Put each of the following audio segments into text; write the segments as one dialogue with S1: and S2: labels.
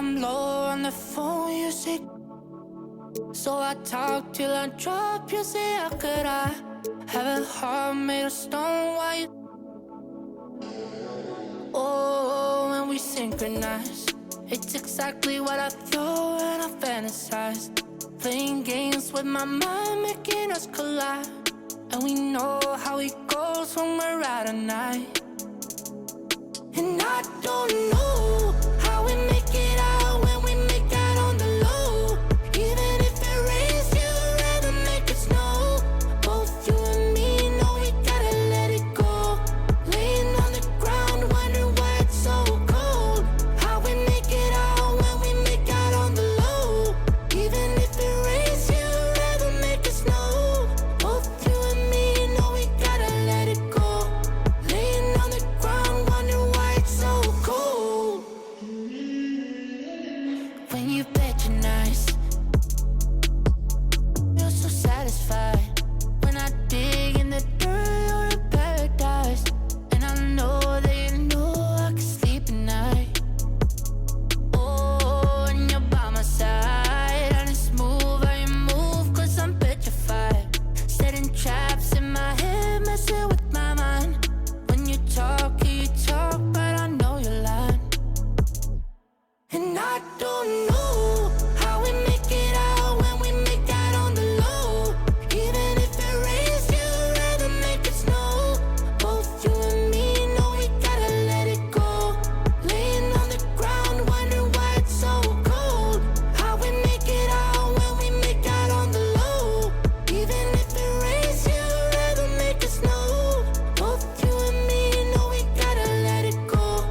S1: I'm low on the phone, you say. So I talk till I drop, you say, how could I have a heart made of stone? Why you? Oh, when we synchronize, it's exactly what I thought and I fantasized. Playing games with my mind, making us collide. And we know how it goes when we're out at night. And I don't know how we make it out when we make out on the low. Even if it rains, you'd rather make it snow. Both you and me know we gotta let it go. Laying on the ground, wondering why it's so cold. How we make it out when we make out on the low. Even if it rains, you'd rather make it snow. Both you and me know we gotta let it go. Laying on the ground, wondering why it's so cold. When you bet you're nice, you're so satisfied. When I dig in the dirt, you're in paradise. And I know that you know I can sleep at night. Oh, and you're by my side. And it's smooth how you move, cause I'm petrified. Setting traps in my head, messing with my mind. When you talk, but I know you're lying. And I don't know how we make it out when we make out on the low. Even if it rains, you'd rather make it snow. Both you and me know we gotta let it go. Laying on the ground, wondering why it's so cold. How we make it out when we make out on the low. Even if it rains, you'd rather make it snow. Both you and me know we gotta let it go.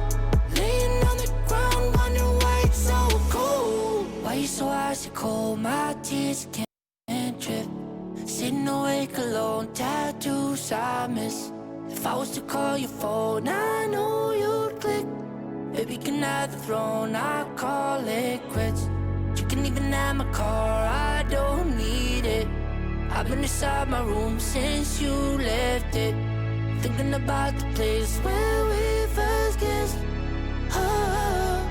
S1: Laying on the ground, wondering why it's so cold. Why you so icy cold? My tears can't drip. Sitting awake alone, tattoos I miss. If I was to call your phone, I know you'd click. Baby, can I have the throne? I call it quits. You can even have my car, I don't need it. I've been inside my room since you left it. Thinking about the place where we first kissed. Oh,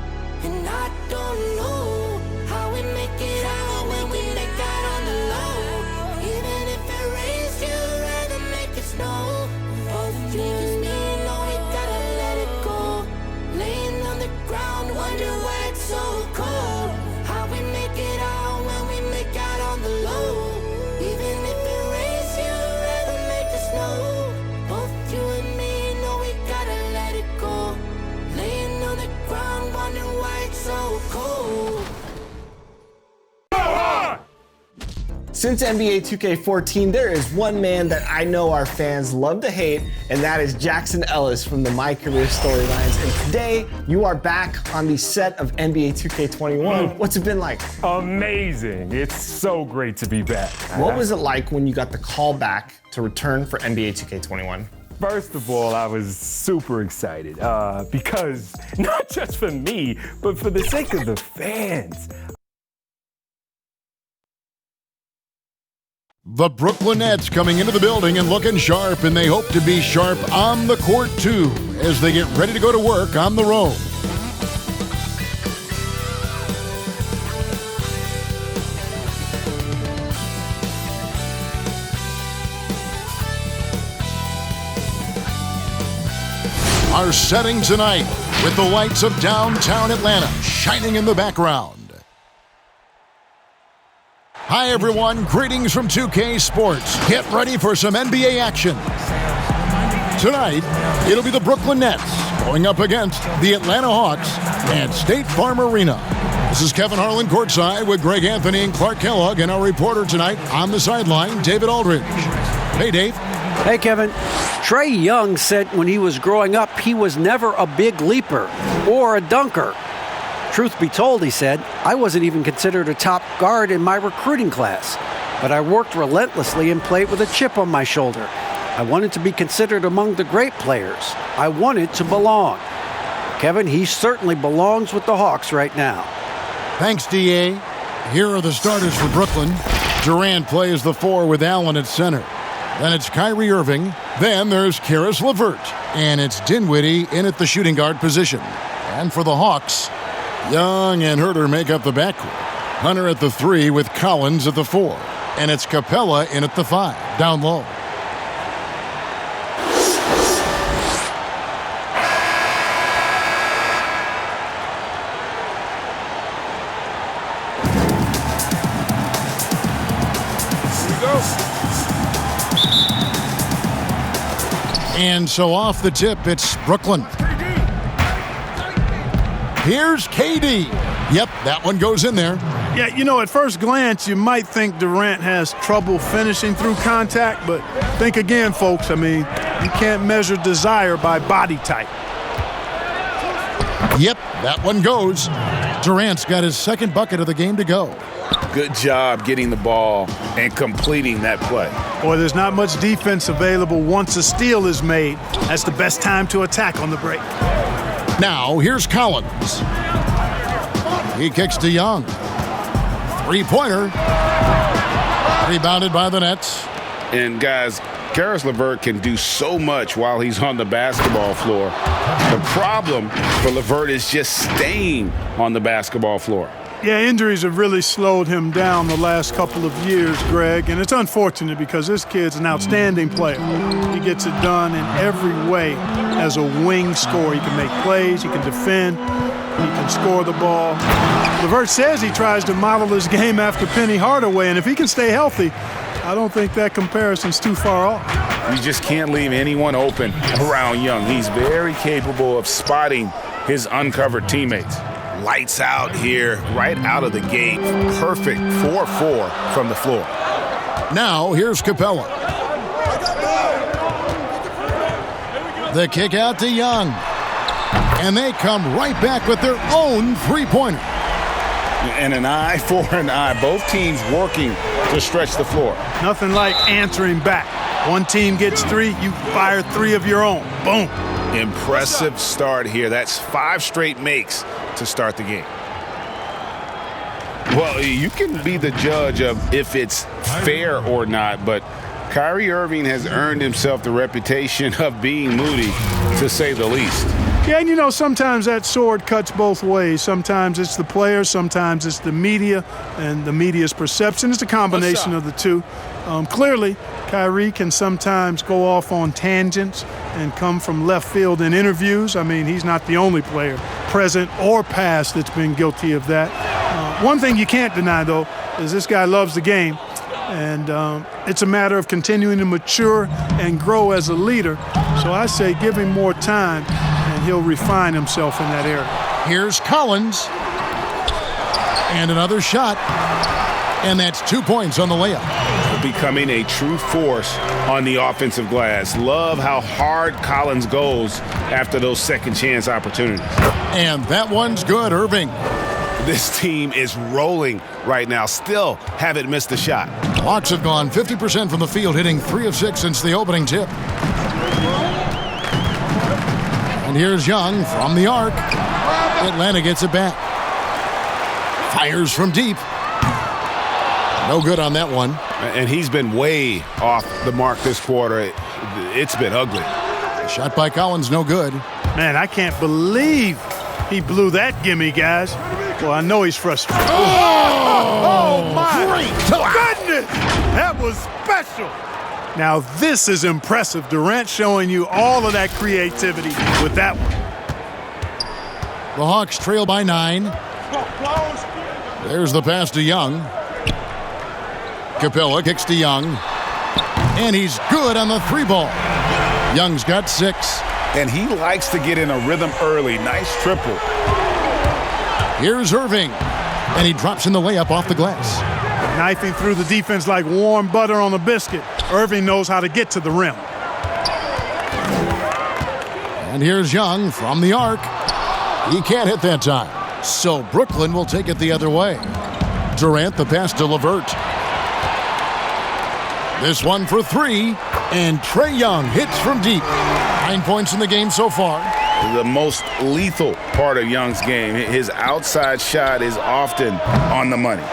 S1: and I don't know how we make it out when we make out on the low. Even if it rains, you'd rather make it snow. Both you and me know we gotta let it go. Laying on the ground, wonder why it's so cold. How we make it out when we make out on the low. Even if it rains, you'd rather make it snow. Both you and me know we gotta let it go. Laying on the ground, wondering why it's so cold.
S2: Since NBA 2K14, there is one man that I know our fans love to hate, and that is Jackson Ellis from the My Career Storylines. And today, you are back on the set of NBA 2K21. What's it been like?
S3: Amazing. It's so great to be back.
S2: What was it like when you got the call back to return for NBA 2K21?
S3: First of all, I was super excited because not just for me, but for the sake of the fans.
S4: The Brooklyn Nets coming into the building and looking sharp, and they hope to be sharp on the court too as they get ready to go to work on the road. Our setting tonight with the lights of downtown Atlanta shining in the background. Hi everyone, greetings from 2K Sports. Get ready for some NBA action. Tonight, it'll be the Brooklyn Nets going up against the Atlanta Hawks at State Farm Arena. This is Kevin Harlan courtside with Greg Anthony and Clark Kellogg, and our reporter tonight on the sideline, David Aldridge. Hey Dave.
S5: Hey Kevin. Trae Young said when he was growing up, he was never a big leaper or a dunker. Truth be told, he said, I wasn't even considered a top guard in my recruiting class, but I worked relentlessly and played with a chip on my shoulder. I wanted to be considered among the great players. I wanted to belong. Kevin, he certainly belongs with the Hawks right now.
S4: Thanks, D.A. Here are the starters for Brooklyn. Durant plays the 4 with Allen at center. Then it's Kyrie Irving. Then there's Karis LeVert. And it's Dinwiddie in at the shooting guard position. And for the Hawks, Young and Herter make up the backcourt. Hunter at the 3 with Collins at the 4. And it's Capella in at the 5, down low. And so off the tip, it's Brooklyn. Here's KD. Yep, that one goes in there.
S6: Yeah, you know, at first glance, you might think Durant has trouble finishing through contact, but think again, folks. I mean, you can't measure desire by body type.
S4: Yep, that one goes. Durant's got his second bucket of the game to go.
S7: Good job getting the ball and completing that play.
S6: Boy, there's not much defense available once a steal is made. That's the best time to attack on the break.
S4: Now, here's Collins. He kicks to Young. Three-pointer. Rebounded by the Nets.
S7: And guys, Karis LeVert can do so much while he's on the basketball floor. The problem for LeVert is just staying on the basketball floor.
S6: Yeah, injuries have really slowed him down the last couple of years, Greg, and it's unfortunate because this kid's an outstanding player. He gets it done in every way as a wing scorer. He can make plays, he can defend, he can score the ball. LeVert says he tries to model his game after Penny Hardaway, and if he can stay healthy, I don't think that comparison's too far off.
S7: You just can't leave anyone open around Young. He's very capable of spotting his uncovered teammates. Lights out here, right out of the gate. Perfect 4-4 from the floor.
S4: Now, here's Capella. The kick out to Young. And they come right back with their own three-pointer.
S7: And an eye for an eye. Both teams working to stretch the floor.
S6: Nothing like answering back. One team gets 3, you fire 3 of your own. Boom.
S7: Impressive start here. That's 5 straight makes to start the game. Well, you can be the judge of if it's fair or not, but Kyrie Irving has earned himself the reputation of being moody, to say the least.
S6: Yeah, and you know, sometimes that sword cuts both ways. Sometimes it's the players, sometimes it's the media, and the media's perception. It's a combination of the two. Clearly, Kyrie can sometimes go off on tangents and come from left field in interviews. I mean, he's not the only player, present or past, that's been guilty of that. One thing you can't deny, though, is this guy loves the game. And it's a matter of continuing to mature and grow as a leader. So I say give him more time, and he'll refine himself in that area.
S4: Here's Collins. And another shot. And that's 2 points on the layup.
S7: Becoming a true force on the offensive glass. Love how hard Collins goes after those second chance opportunities.
S4: And that one's good, Irving.
S7: This team is rolling right now. Still haven't missed a shot.
S4: Hawks have gone 50% from the field, hitting 3 of 6 since the opening tip. And here's Young from the arc. Atlanta gets it back. Fires from deep. No good on that one.
S7: And he's been way off the mark this quarter. It's been ugly.
S4: Shot by Collins, no good.
S6: Man, I can't believe he blew that gimme, guys. Well, I know he's frustrated.
S4: Oh,
S6: my
S4: great
S6: goodness! That was special. Now, this is impressive. Durant showing you all of that creativity with that one.
S4: The Hawks trail by 9. There's the pass to Young. Capella kicks to Young. And he's good on the 3-ball. Young's got 6.
S7: And he likes to get in a rhythm early. Nice triple.
S4: Here's Irving. And he drops in the layup off the glass.
S6: Knifing through the defense like warm butter on a biscuit. Irving knows how to get to the rim.
S4: And here's Young from the arc. He can't hit that time. So Brooklyn will take it the other way. Durant the pass to LeVert. This one for 3. And Trae Young hits from deep. 9 points in the game so far.
S7: The most lethal part of Young's game. His outside shot is often on the money.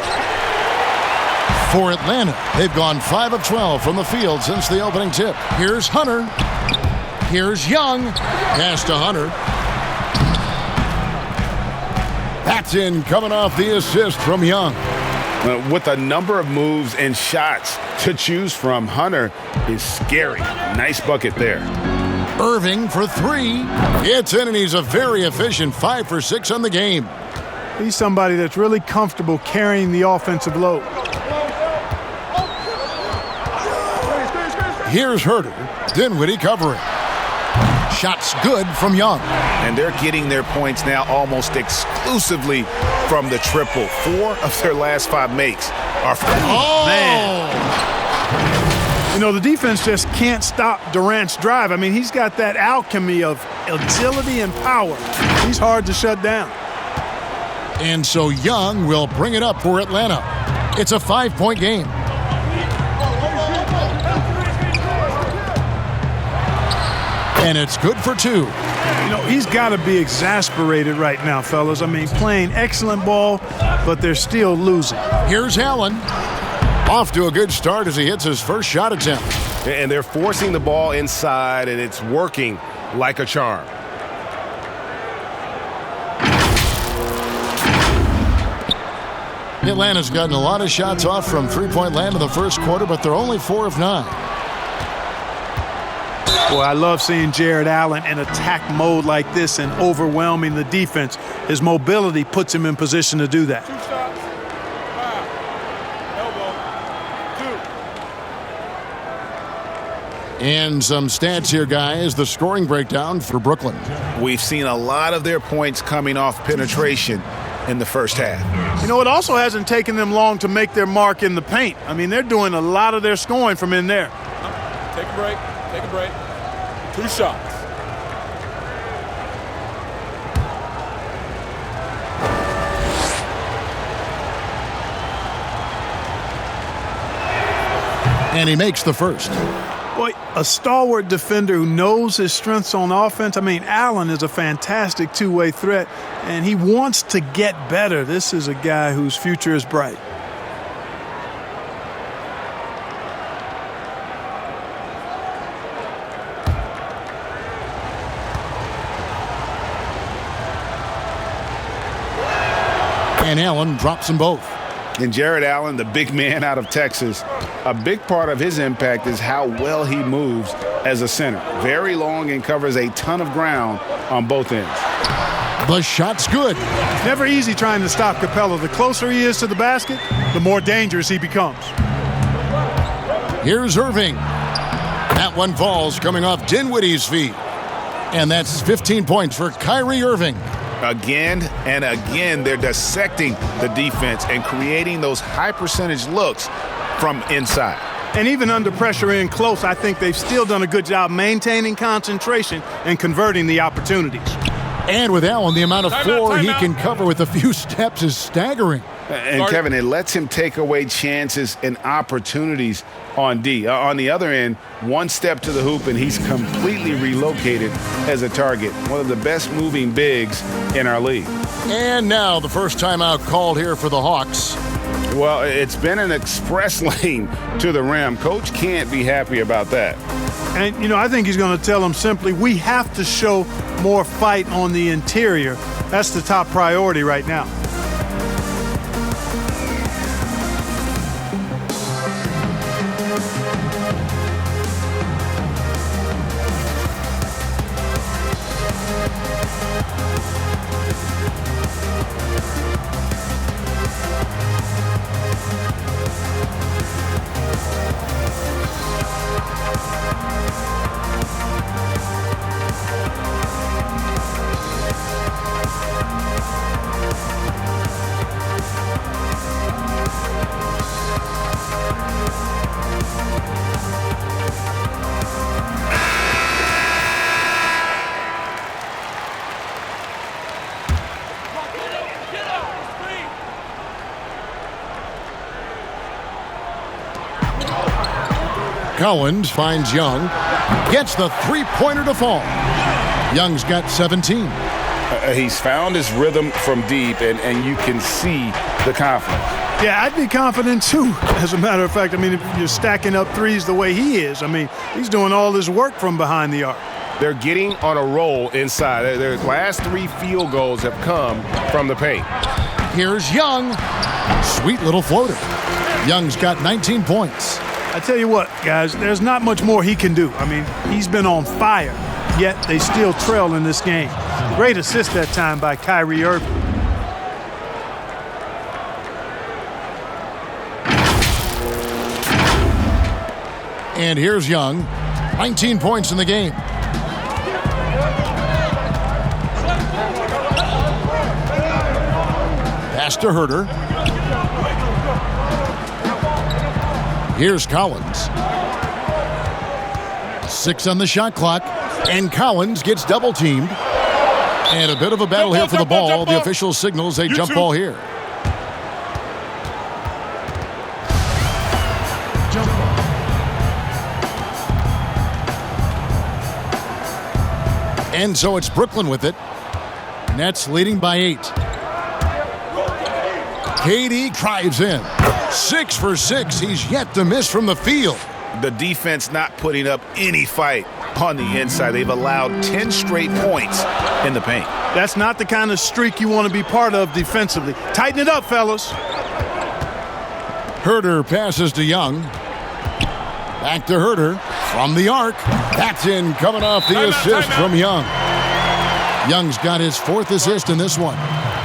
S4: For Atlanta, they've gone 5 of 12 from the field since the opening tip. Here's Hunter. Here's Young. Pass to Hunter. That's in, coming off the assist from Young.
S7: With a number of moves and shots to choose from, Hunter is scary. Nice bucket there.
S4: Irving for three. It's in, and he's a very efficient 5 for 6 on the game.
S6: He's somebody that's really comfortable carrying the offensive load.
S4: Here's Herter. Dinwiddie covering. Shots good from Young.
S7: And they're getting their points now almost exclusively from the triple. 4 of their last 5 makes are from
S6: Man. You know, the defense just can't stop Durant's drive. I mean, he's got that alchemy of agility and power. He's hard to shut down.
S4: And so Young will bring it up for Atlanta. It's a 5-point game. And it's good for 2.
S6: You know, he's got to be exasperated right now, fellas. I mean, playing excellent ball, but they're still losing.
S4: Here's Allen. Off to a good start as he hits his first shot attempt.
S8: And they're forcing the ball inside, and it's working like a charm.
S4: Atlanta's gotten a lot of shots off from three-point land in the first quarter, but they're only 4 of 9.
S6: Boy, I love seeing Jared Allen in attack mode like this and overwhelming the defense. His mobility puts him in position to do that.
S9: 2 shots. 5. Elbow. 2.
S4: And some stats here, guys. The scoring breakdown for Brooklyn.
S7: We've seen a lot of their points coming off penetration in the first half.
S6: You know, it also hasn't taken them long to make their mark in the paint. I mean, they're doing a lot of their scoring from in there.
S9: Take a break. Take a break. 2 shots.
S4: And he makes the first.
S6: Boy, a stalwart defender who knows his strengths on offense. I mean, Allen is a fantastic two-way threat, and he wants to get better. This is a guy whose future is bright.
S4: And Allen drops them both.
S7: And Jared Allen, the big man out of Texas, a big part of his impact is how well he moves as a center. Very long and covers a ton of ground on both ends.
S4: The shot's good.
S6: It's never easy trying to stop Capella. The closer he is to the basket, the more dangerous he becomes.
S4: Here's Irving. That one falls coming off Dinwiddie's feet. And that's 15 points for Kyrie Irving.
S7: Again and again, they're dissecting the defense and creating those high percentage looks from inside.
S6: And even under pressure in close, I think they've still done a good job maintaining concentration and converting the opportunities.
S4: And with Allen, the amount of floor he can cover with a few steps is staggering.
S7: And Kevin, it lets him take away chances and opportunities on D. On the other end, one step to the hoop and he's completely relocated as a target. One of the best moving bigs in our league.
S4: And now the first timeout called here for the Hawks.
S7: Well, it's been an express lane to the rim. Coach can't be happy about that.
S6: And, you know, I think he's going to tell them simply, we have to show more fight on the interior. That's the top priority right now.
S4: Collins finds Young, gets the three-pointer to fall. Young's got 17.
S7: He's found his rhythm from deep, and you can see the confidence.
S6: Yeah, I'd be confident too. As a matter of fact, I mean, if you're stacking up threes the way he is, I mean, he's doing all his work from behind the arc.
S8: They're getting on a roll inside. Their last 3 field goals have come from the paint.
S4: Here's Young. Sweet little floater. Young's got 19 points.
S6: I tell you what, guys, there's not much more he can do. I mean, he's been on fire, yet they still trail in this game. Great assist that time by Kyrie Irving.
S4: And here's Young. 19 points in the game. Pass to Herter. Here's Collins. 6 on the shot clock. And Collins gets double teamed. And a bit of a battle here for the ball. The official signals a jump ball here. And so it's Brooklyn with it. Nets leading by 8. KD drives in. 6 for 6. He's yet to miss from the field.
S7: The defense not putting up any fight on the inside. They've allowed 10 straight points in the paint.
S6: That's not the kind of streak you want to be part of defensively. Tighten it up, fellas.
S4: Herter passes to Young. Back to Herter from the arc. That's in, coming off the assist from Young. Young's got his 4th assist in this one.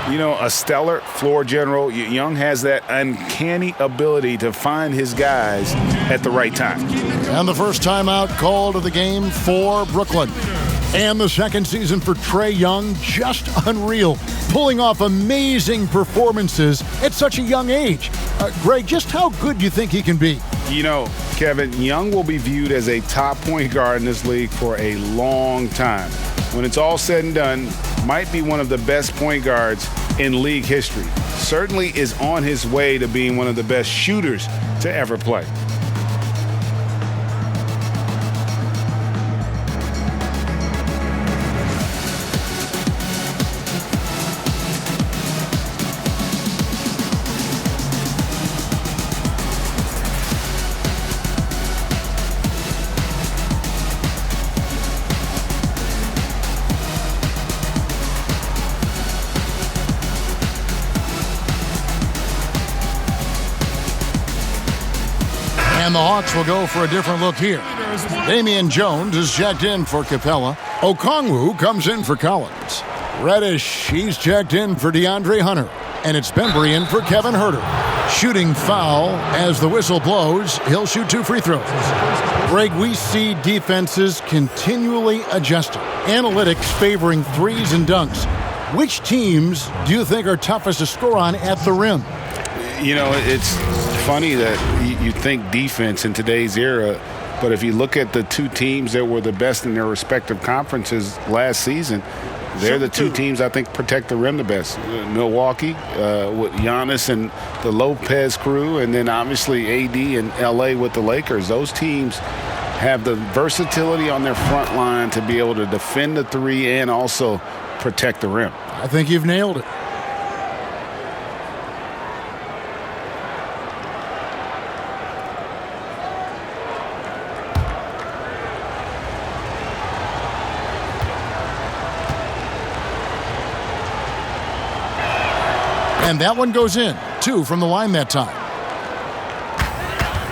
S7: You know, a stellar floor general. Young has that uncanny ability to find his guys at the right time.
S4: And the first timeout called of the game for Brooklyn. And the second season for Trae Young, just unreal. Pulling off amazing performances at such a young age. Greg, just how good do you think he can be?
S7: You know, Kevin, Young will be viewed as a top point guard in this league for a long time. When it's all said and done, might be one of the best point guards in league history. Certainly is on his way to being one of the best shooters to ever play.
S4: And the Hawks will go for a different look here. Damian Jones is checked in for Capella. Okongwu comes in for Collins. Reddish, he's checked in for DeAndre Hunter. And it's Bembry in for Kevin Herter. Shooting foul as the whistle blows. He'll shoot 2 free throws. Greg, we see defenses continually adjusting. Analytics favoring threes and dunks. Which teams do you think are toughest to score on at the rim?
S7: You know, it's funny that you think defense in today's era, but if you look at the 2 teams that were the best in their respective conferences last season, they're the 2 teams I think protect the rim the best. Milwaukee with Giannis and the Lopez crew, and then obviously AD and LA with the Lakers. Those teams have the versatility on their front line to be able to defend the 3 and also protect the rim.
S4: I think you've nailed it. And that one goes in. 2 from the line that time.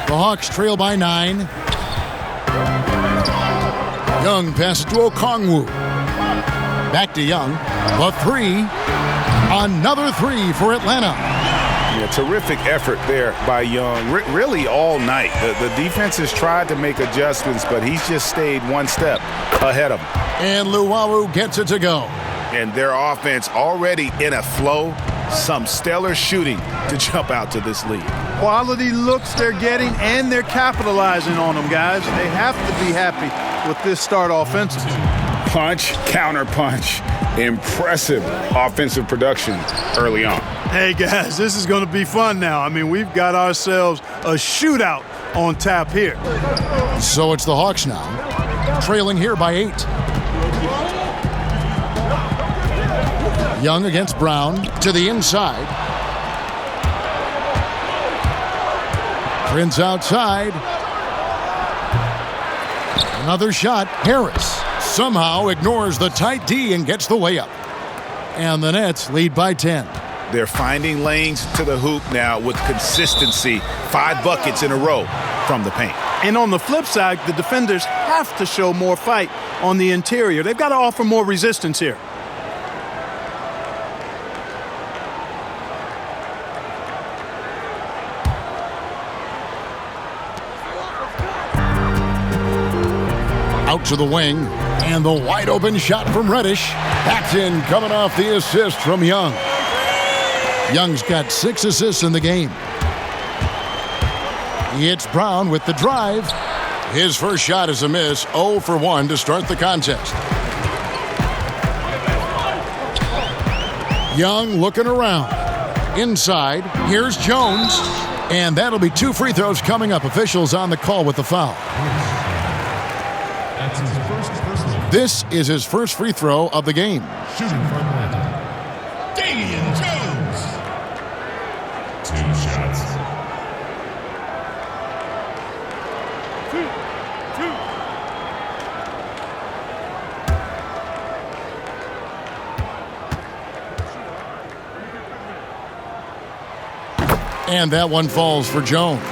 S4: The Hawks trail by 9. Young passes to Okongwu. Back to Young. The 3. Another 3 for Atlanta.
S7: Yeah, terrific effort there by Young. Really all night. The defense has tried to make adjustments, but he's just stayed one step ahead of them.
S4: And Luwawu gets it to go.
S7: And their offense already in a flow. Some stellar shooting to jump out to this lead.
S6: Quality looks they're getting, and they're capitalizing on them, guys. They have to be happy with this start offensively.
S7: Punch, counter punch. Impressive offensive production early on.
S6: Hey, guys, this is going to be fun now. I mean, we've got ourselves a shootout on tap here.
S4: So it's the Hawks now, trailing here by 8. Young against Brown to the inside. Prince outside. Another shot. Harris somehow ignores the tight D and gets the layup. And the Nets lead by 10.
S7: They're finding lanes to the hoop now with consistency. 5 buckets in a row from the paint.
S6: And on the flip side, the defenders have to show more fight on the interior. They've got to offer more resistance here.
S4: Out to the wing, and the wide open shot from Reddish. That's in, coming off the assist from Young. Young's got 6 assists in the game. It's Brown with the drive. His first shot is a miss, 0 for 1 to start the contest. Young looking around. Inside, here's Jones. And that'll be 2 free throws coming up. Officials on the call with the foul. This is his first free throw of the game.
S10: Shooting from Atlanta, Damian Jones. 2 shots.
S4: 2. And that one falls for Jones.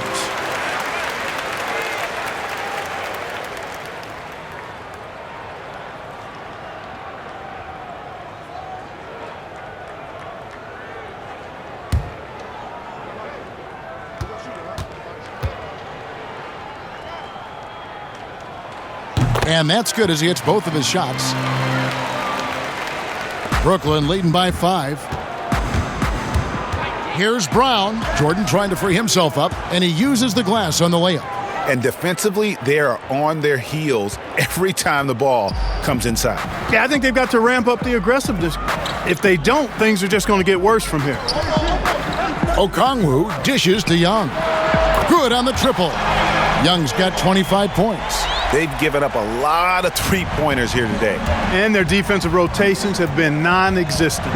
S4: And that's good as he hits both of his shots. Brooklyn leading by 5. Here's Brown. Jordan trying to free himself up, and he uses the glass on the layup.
S7: And defensively, they are on their heels every time the ball comes inside.
S6: Yeah, I think they've got to ramp up the aggressiveness. If they don't, things are just going to get worse from here.
S4: Okongwu dishes to Young. Good on the triple. Young's got 25 points.
S7: They've given up a lot of three-pointers here today.
S6: And their defensive rotations have been non-existent.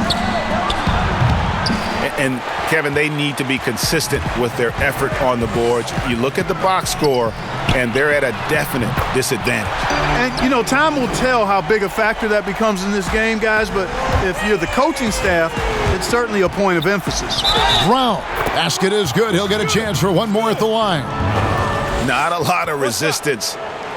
S7: And Kevin, they need to be consistent with their effort on the boards. You look at the box score, and they're at a definite disadvantage.
S6: And, you know, time will tell how big a factor that becomes in this game, guys, but if you're the coaching staff, it's certainly a point of emphasis.
S4: Brown, basket is good. He'll get a chance for one more at the line.
S7: Not a lot of resistance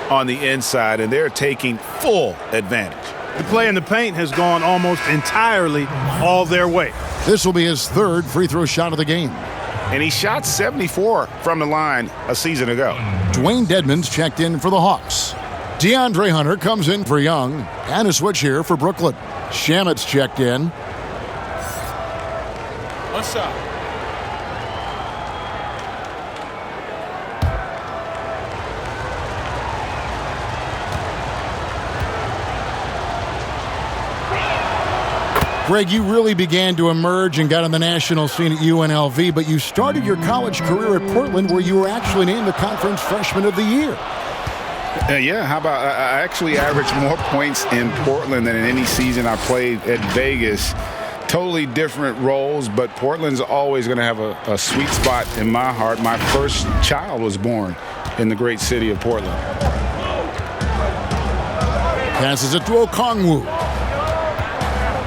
S7: on the inside, and they're taking full advantage.
S6: The play in the paint has gone almost entirely all their way.
S4: This will be his 3rd free throw shot of the game.
S7: And he shot 74 from the line a season ago.
S4: Dwayne Dedmon's checked in for the Hawks. DeAndre Hunter comes in for Young, and a switch here for Brooklyn. Shamet's checked in.
S9: 1 shot.
S4: Greg, you really began to emerge and got on the national scene at UNLV, but you started your college career at Portland, where you were actually named the Conference Freshman of the Year.
S7: Yeah, how about I actually averaged more points in Portland than in any season I played at Vegas. Totally different roles, but Portland's always going to have a sweet spot in my heart. My first child was born in the great city of Portland.
S4: Passes it to Okongwu.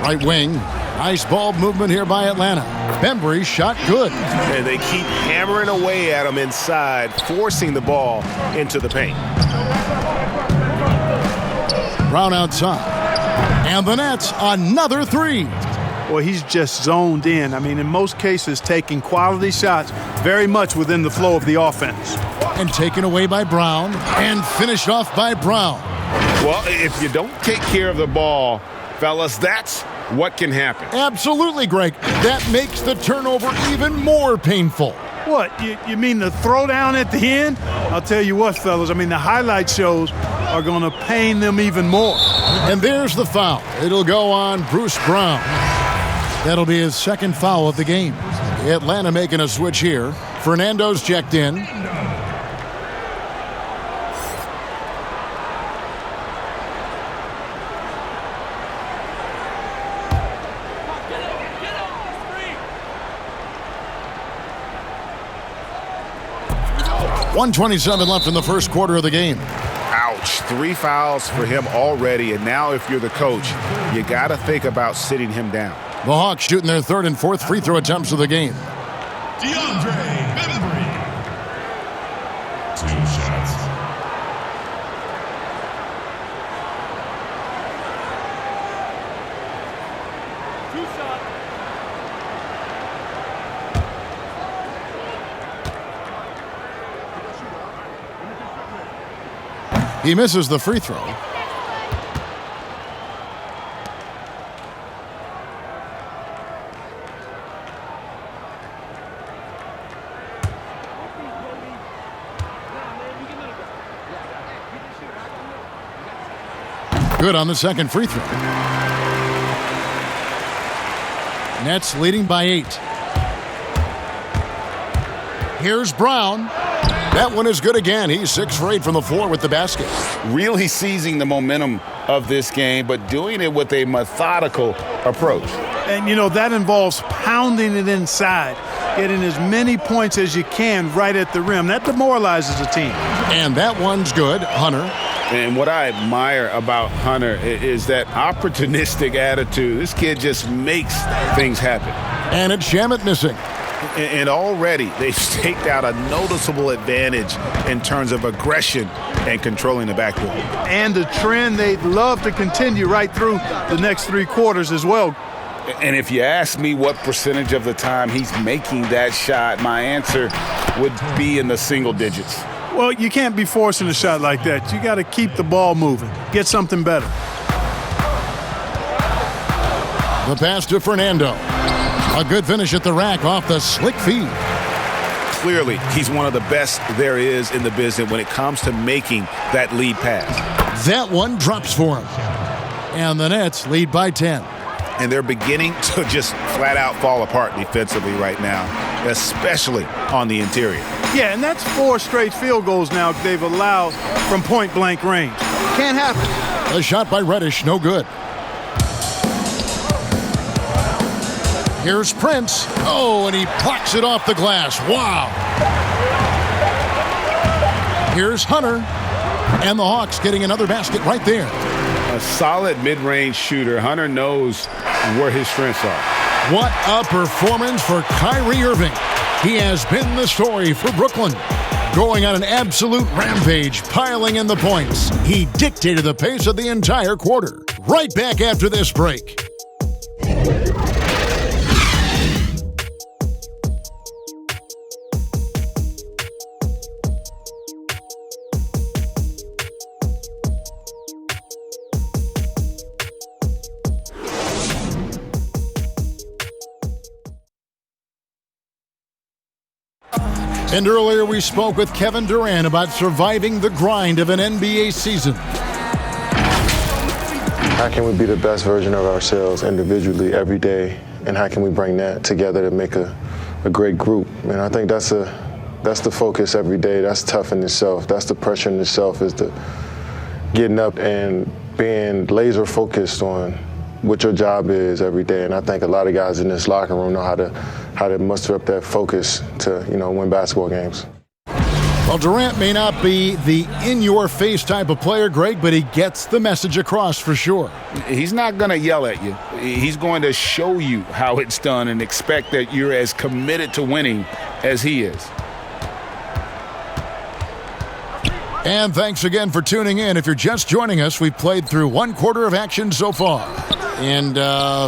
S4: Right wing. Nice ball movement here by Atlanta. Bembry's shot good.
S8: And they keep hammering away at him inside, forcing the ball into the paint.
S4: Brown outside. And the Nets, another 3.
S6: Well, he's just zoned in. I mean, in most cases, taking quality shots very much within the flow of the offense.
S4: And taken away by Brown. And finished off by Brown.
S8: Well, if you don't take care of the ball, fellas, that's what can happen.
S4: Absolutely, Greg. That makes the turnover even more painful.
S6: What, you mean the throwdown at the end? I'll tell you what, fellas, I mean, the highlight shows are going to pain them even more.
S4: And there's the foul. It'll go on Bruce Brown. That'll be his 2nd foul of the game. Atlanta making a switch here. Fernando's checked in. .127 left in the first quarter of the game.
S7: Ouch. Ouch, 3 fouls for him already, and now if you're the coach, you got to think about sitting him down.
S4: The Hawks shooting their 3rd and 4th free throw attempts of the game.
S10: DeAndre Bembry. 2 shots.
S4: He misses the free throw. Good on the second free throw. Nets leading by 8. Here's Brown. That one is good again. He's 6 for 8 from the floor with the basket.
S7: Really seizing the momentum of this game, but doing it with a methodical approach.
S6: And, that involves pounding it inside, getting as many points as you can right at the rim. That demoralizes a team.
S4: And that one's good. Hunter.
S7: And what I admire about Hunter is that opportunistic attitude. This kid just makes things happen.
S4: And it's Shamet missing.
S7: And already they've staked out a noticeable advantage in terms of aggression and controlling the backcourt.
S6: And a trend they'd love to continue right through the next 3 quarters as well.
S7: And if you ask me what percentage of the time he's making that shot, my answer would be in the single digits.
S6: Well, you can't be forcing a shot like that. You got to keep the ball moving. Get something better.
S4: The pass to Fernando. A good finish at the rack off the slick feed.
S7: Clearly, he's one of the best there is in the business when it comes to making that lead pass.
S4: That one drops for him. And the Nets lead by 10.
S7: And they're beginning to just flat out fall apart defensively right now, especially on the interior.
S6: Yeah, and that's 4 straight field goals now they've allowed from point-blank range. Can't happen.
S4: A shot by Reddish, no good. Here's Prince. Oh, and he plucks it off the glass. Wow. Here's Hunter. And the Hawks getting another basket right there.
S7: A solid mid-range shooter. Hunter knows where his strengths are.
S4: What a performance for Kyrie Irving. He has been the story for Brooklyn. Going on an absolute rampage, piling in the points. He dictated the pace of the entire quarter. Right back after this break. And earlier we spoke with Kevin Durant about surviving the grind of an NBA season.
S11: How can we be the best version of ourselves individually every day, and how can we bring that together to make a great group? And I think that's the focus every day. That's tough in itself. That's the pressure in itself, is the getting up and being laser focused on what your job is every day. And I think a lot of guys in this locker room know how to muster up that focus to, win basketball games.
S4: Well, Durant may not be the in-your-face type of player, Greg, but he gets the message across for sure.
S7: He's not going to yell at you. He's going to show you how it's done and expect that you're as committed to winning as he is.
S4: And thanks again for tuning in. If you're just joining us, we've played through 1 quarter of action so far. And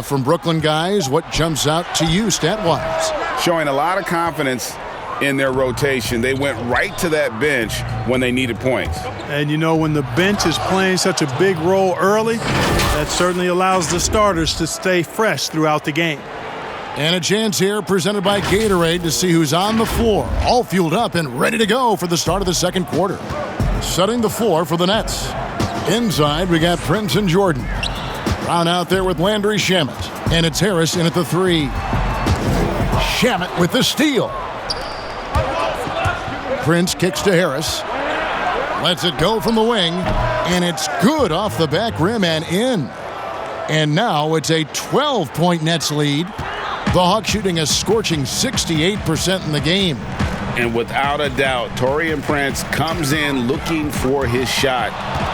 S4: from Brooklyn guys, what jumps out to you stat-wise?
S7: Showing a lot of confidence in their rotation. They went right to that bench when they needed points.
S6: And when the bench is playing such a big role early, that certainly allows the starters to stay fresh throughout the game.
S4: And a chance here presented by Gatorade to see who's on the floor, all fueled up and ready to go for the start of the second quarter. Setting the floor for the Nets. Inside, we got Prince and Jordan. Brown out there with Landry Shamet. And it's Harris in at the 3. Shamet with the steal. Prince kicks to Harris. Lets it go from the wing. And it's good off the back rim and in. And now it's a 12-point Nets lead. The Hawks shooting a scorching 68% in the game.
S7: And without a doubt, Taurean Prince comes in looking for his shot.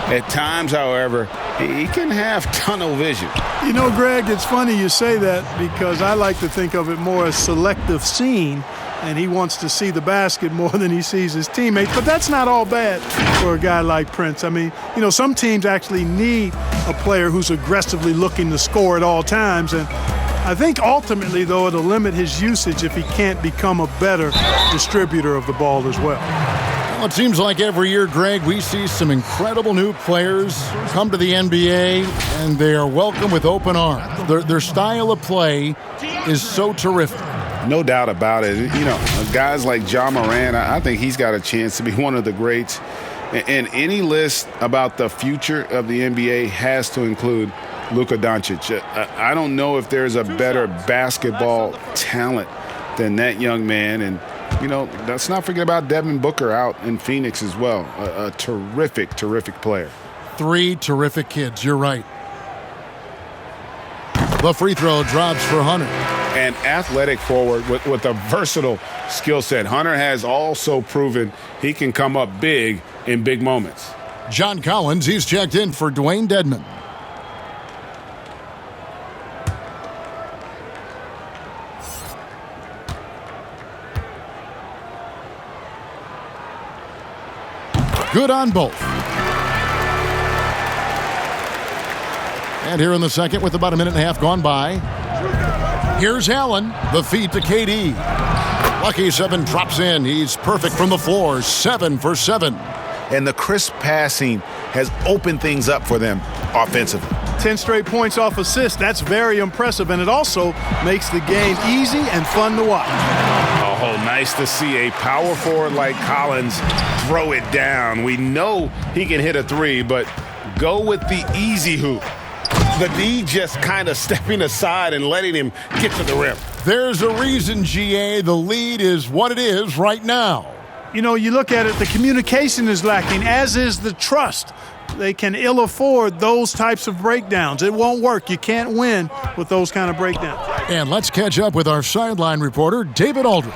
S7: At times, however, he can have tunnel vision.
S6: You know, Greg, it's funny you say that because I like to think of it more as selective seeing, and he wants to see the basket more than he sees his teammates. But that's not all bad for a guy like Prince. I mean, you know, some teams actually need a player who's aggressively looking to score at all times, and I think ultimately, though, it'll limit his usage if he can't become a better distributor of the ball as well.
S4: Well, it seems like every year, Greg, we see some incredible new players come to the NBA, and they are welcome with open arms. Their style of play is so terrific.
S7: No doubt about it. You know, guys like Ja Morant, I think he's got a chance to be one of the greats. And any list about the future of the NBA has to include Luka Doncic. I don't know if there's a better basketball talent than that young man. And, you know, let's not forget about Devin Booker out in Phoenix as well. A terrific, terrific player.
S4: 3 terrific kids. You're right. The free throw drops for Hunter.
S7: An athletic forward with a versatile skill set. Hunter has also proven he can come up big in big moments.
S4: John Collins, he's checked in for Dwayne Dedman. Good on both. And here in the second with about a minute and a half gone by. Here's Allen, the feed to KD. Lucky 7 drops in. He's perfect from the floor, 7 for 7.
S7: And the crisp passing has opened things up for them offensively.
S6: 10 straight points off assists. That's very impressive, and it also makes the game easy and fun to watch.
S7: Oh, nice to see a power forward like Collins throw it down. We know he can hit a 3, but go with the easy hoop. The D just kind of stepping aside and letting him get to the rim.
S4: There's a reason, GA, the lead is what it is right now.
S6: You know, you look at it, the communication is lacking, as is the trust. They can ill afford those types of breakdowns. It won't work. You can't win with those kind of breakdowns.
S4: And let's catch up with our sideline reporter, David Aldridge.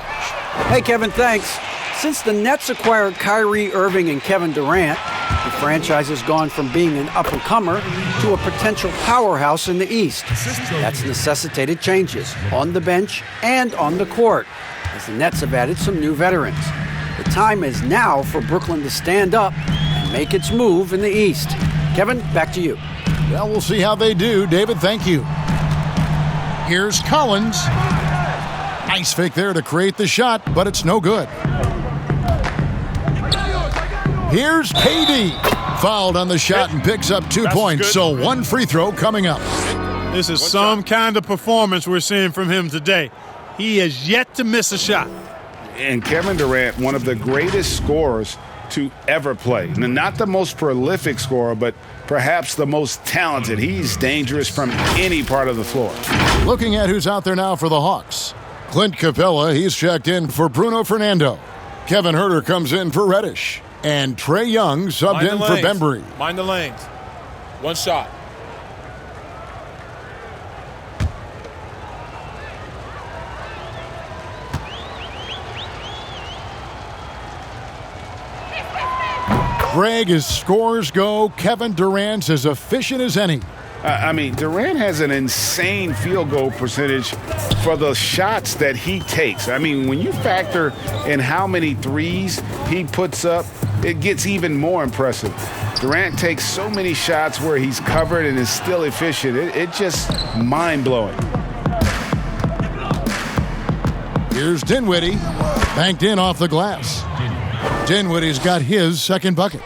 S5: Hey, Kevin, thanks. Since the Nets acquired Kyrie, Irving, and Kevin Durant, the franchise has gone from being an up-and-comer to a potential powerhouse in the East. That's necessitated changes on the bench and on the court, as the Nets have added some new veterans. The time is now for Brooklyn to stand up and make its move in the East. Kevin, back to you.
S4: Well, we'll see how they do. David, thank you. Here's Collins. Nice fake there to create the shot, but it's no good. Here's KD. Fouled on the shot and picks up 2 points, so 1 free throw coming up.
S6: This is some kind of performance we're seeing from him today. He has yet to miss a shot.
S7: And Kevin Durant, one of the greatest scorers to ever play. Not the most prolific scorer, but perhaps the most talented. He's dangerous from any part of the floor.
S4: Looking at who's out there now for the Hawks. Clint Capella, he's checked in for Bruno Fernando. Kevin Huerter comes in for Reddish. And Trae Young subbed in for Bembry.
S9: Mind the lanes. 1 shot.
S4: Greg, as scores go, Kevin Durant's as efficient as any.
S7: I mean, Durant has an insane field goal percentage for the shots that he takes. I mean, when you factor in how many threes he puts up, it gets even more impressive. Durant takes so many shots where he's covered and is still efficient. It's just mind-blowing.
S4: Here's Dinwiddie, banked in off the glass. Dinwiddie's got his second bucket.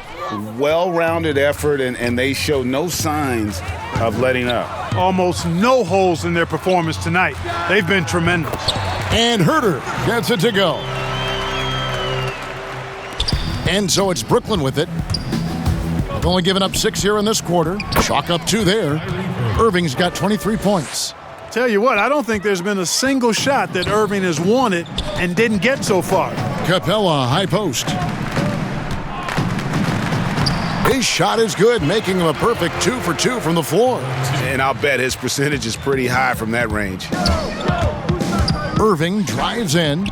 S7: Well-rounded effort, and they show no signs of letting up.
S6: Almost no holes in their performance tonight. They've been tremendous.
S4: And Huerter gets it to go. And so it's Brooklyn with it. They've only given up 6 here in this quarter. Chalk up 2 there. Irving's got 23 points.
S6: Tell you what, I don't think there's been a single shot that Irving has wanted and didn't get so far.
S4: Capella, high post. His shot is good, making him a perfect 2 for 2 from the floor.
S7: And I'll bet his percentage is pretty high from that range.
S4: Irving drives in.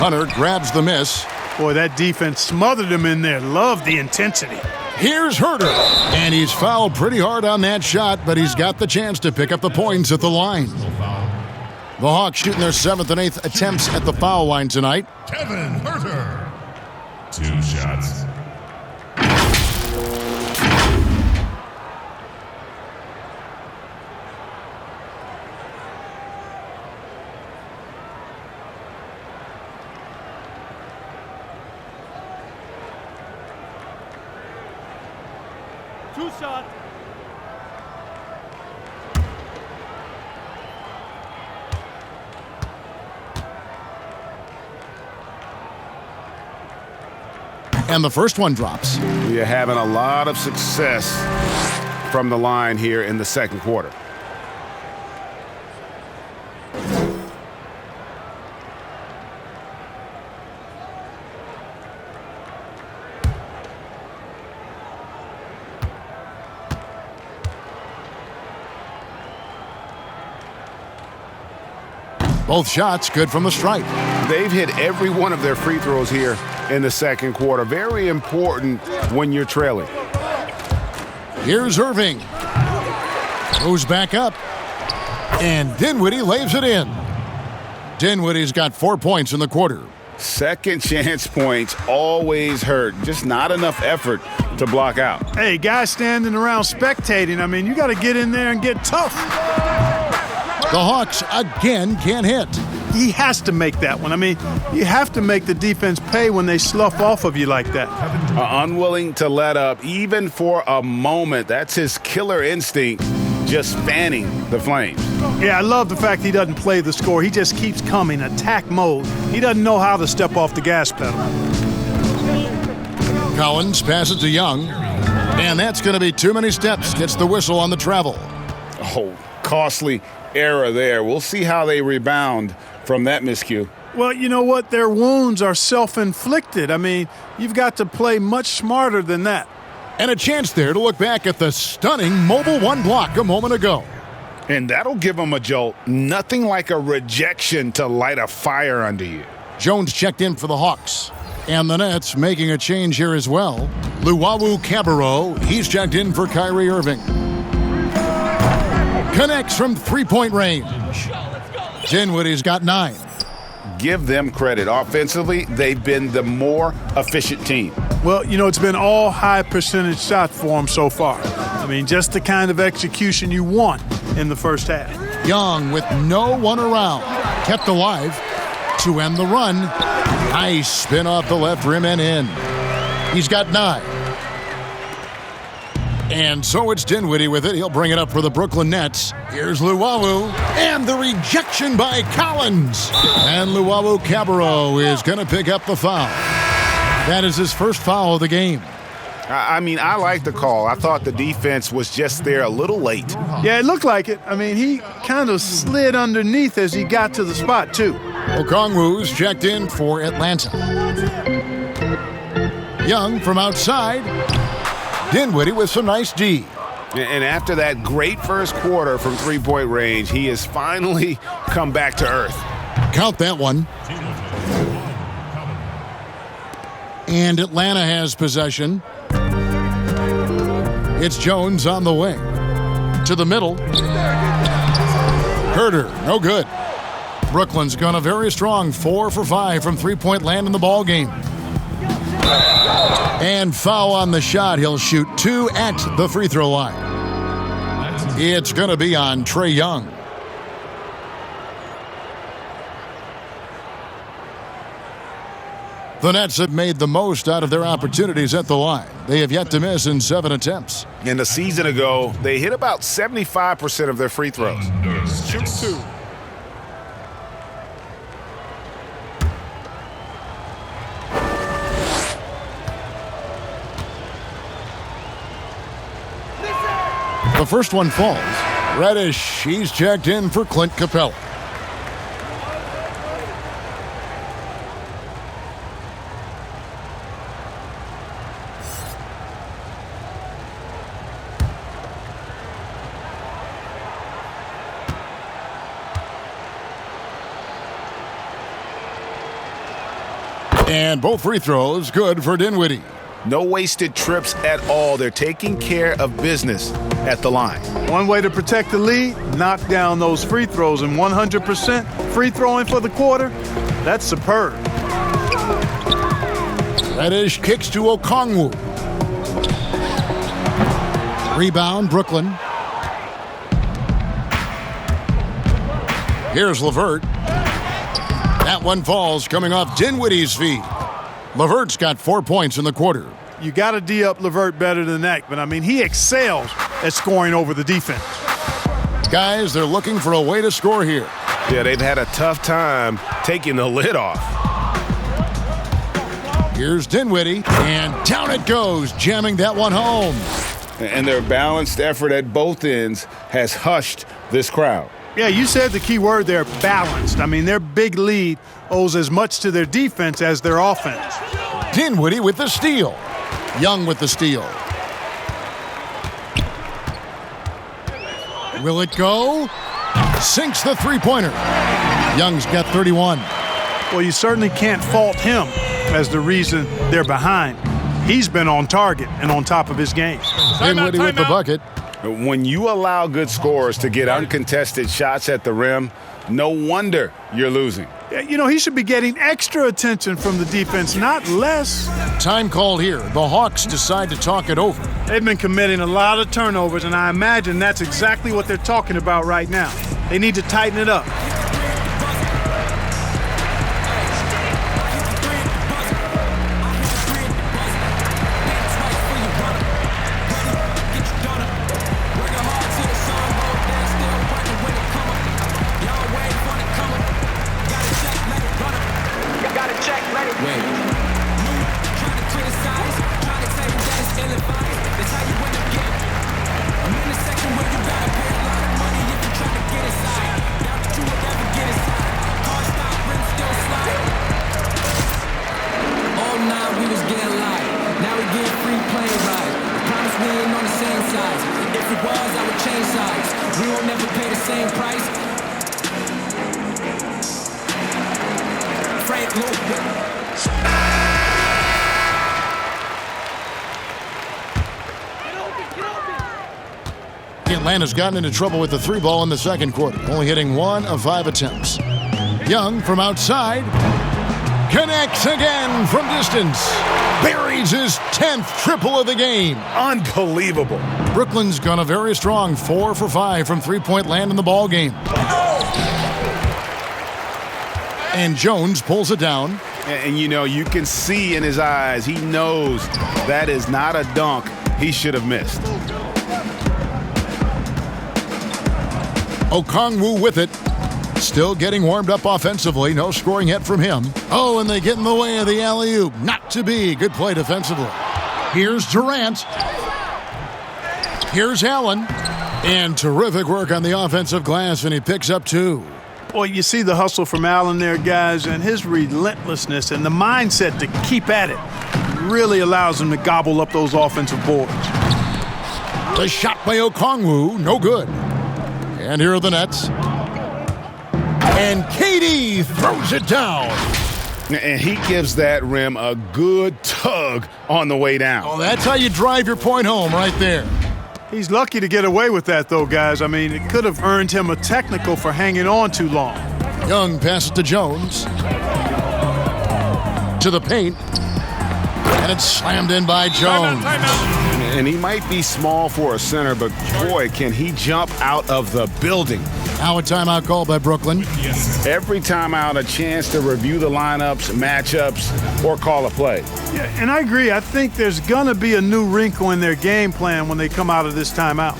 S4: Hunter grabs the miss.
S6: Boy, that defense smothered him in there. Love the intensity.
S4: Here's Herter. And he's fouled pretty hard on that shot, but he's got the chance to pick up the points at the line. The Hawks shooting their 7th and 8th attempts at the foul line tonight.
S10: Kevin Herter. 2 shots.
S4: And the first one drops.
S7: We are having a lot of success from the line here in the second quarter.
S4: Both shots good from the stripe.
S7: They've hit every one of their free throws here in the second quarter. Very important when you're trailing.
S4: Here's Irving. Goes back up. And Dinwiddie lays it in. Dinwiddie's got 4 points in the quarter.
S7: Second chance points always hurt. Just not enough effort to block out.
S6: Hey, guys standing around spectating, I mean, you got to get in there and get tough.
S4: The Hawks again can't hit.
S6: He has to make that one. I mean, you have to make the defense pay when they slough off of you like that.
S7: Unwilling to let up even for a moment. That's his killer instinct, just fanning the flames.
S6: Yeah, I love the fact he doesn't play the score. He just keeps coming, attack mode. He doesn't know how to step off the gas pedal.
S4: Collins passes to Young. And that's going to be too many steps. Gets the whistle on the travel.
S7: Oh, costly error there. We'll see how they rebound from that miscue.
S6: Well, you know what? Their wounds are self-inflicted. I mean, you've got to play much smarter than that.
S4: And a chance there to look back at the stunning mobile one block a moment ago.
S7: And that'll give them a jolt. Nothing like a rejection to light a fire under you.
S4: Jones checked in for the Hawks. And the Nets making a change here as well. Luwawu-Cabarrot, he's checked in for Kyrie Irving. Connects from three-point range. Dinwiddie's got 9.
S7: Give them credit. Offensively, they've been the more efficient team.
S6: Well, you know, it's been all high percentage shots for them so far. I mean, just the kind of execution you want in the first half.
S4: Young with no one around. Kept alive to end the run. Nice spin off the left rim and in. He's got 9. And so it's Dinwiddie with it. He'll bring it up for the Brooklyn Nets. Here's Luwawu. And the rejection by Collins. And Luwawu-Cabarrot is going to pick up the foul. That is his first foul of the game.
S7: I mean, I like the call. I thought the defense was just there a little late.
S6: Yeah, it looked like it. I mean, he kind of slid underneath as he got to the spot, too.
S4: Okongwu's checked in for Atlanta. Young from outside. Dinwiddie with some nice D.
S7: And after that great first quarter from three-point range, he has finally come back to earth.
S4: Count that one. And Atlanta has possession. It's Jones on the wing. To the middle. Herter, no good. Brooklyn's gone a very strong 4 for 5 from three-point land in the ball game. And foul on the shot. He'll shoot 2 at the free throw line. It's going to be on Trae Young. The Nets have made the most out of their opportunities at the line. They have yet to miss in 7 attempts.
S7: And a season ago, they hit about 75% of their free throws.
S9: Shoot 2.
S4: The first one falls. Reddish, he's checked in for Clint Capella. And both free throws good for Dinwiddie.
S7: No wasted trips at all. They're taking care of business at the line.
S6: One way to protect the lead, knock down those free throws, and 100% free throwing for the quarter, that's superb.
S4: Reddish kicks to Okongwu. Rebound, Brooklyn. Here's LeVert. That one falls coming off Dinwiddie's feet. LeVert's got 4 points in the quarter.
S6: You got to D up LeVert better than that, but I mean, he excels at scoring over the defense.
S4: Guys, they're looking for a way to score here.
S8: Yeah, they've had a tough time taking the lid off.
S4: Here's Dinwiddie, and down it goes, jamming that one home.
S7: And their balanced effort at both ends has hushed this crowd.
S6: Yeah, you said the key word there, balanced. I mean, their big lead owes as much to their defense as their offense.
S4: Dinwiddie with the steal. Young with the steal. Will it go? Sinks the three-pointer. Young's got 31.
S6: Well, you certainly can't fault him as the reason they're behind. He's been on target and on top of his game.
S4: Dinwiddie with the bucket.
S7: When you allow good scorers to get uncontested shots at the rim, no wonder you're losing.
S6: You know, he should be getting extra attention from the defense, not less.
S4: Time called here. The Hawks decide to talk it over.
S6: They've been committing a lot of turnovers, and I imagine that's exactly what they're talking about right now. They need to tighten it up.
S4: Atlanta's gotten into trouble with the three ball in the second quarter, only hitting 1 of 5 attempts. Young from outside connects again from distance. Buries his 10th triple of the game.
S7: Unbelievable.
S4: Brooklyn's gone a very strong 4 for 5 from three-point land in the ball game. And Jones pulls it down.
S7: And you know, you can see in his eyes, he knows that is not a dunk he should have missed.
S4: Okongwu with it. Still getting warmed up offensively. No scoring yet from him. Oh, and they get in the way of the alley-oop. Not to be. Good play defensively. Here's Durant. Here's Allen. And terrific work on the offensive glass, and he picks up 2.
S6: Boy, you see the hustle from Allen there, guys, and his relentlessness and the mindset to keep at it really allows him to gobble up those offensive boards.
S4: The shot by Okongwu, no good. And here are the Nets. And KD throws it down.
S7: And he gives that rim a good tug on the way down.
S4: Oh, that's how you drive your point home right there.
S6: He's lucky to get away with that, though, guys. I mean, it could have earned him a technical for hanging on too long.
S4: Young passes to Jones. To the paint. And it's slammed in by Jones.
S7: And he might be small for a center, but boy, can he jump out of the building.
S4: Now a timeout called by Brooklyn.
S7: Every timeout, a chance to review the lineups, matchups, or call a play.
S6: Yeah, and I agree. I think there's going to be a new wrinkle in their game plan when they come out of this timeout.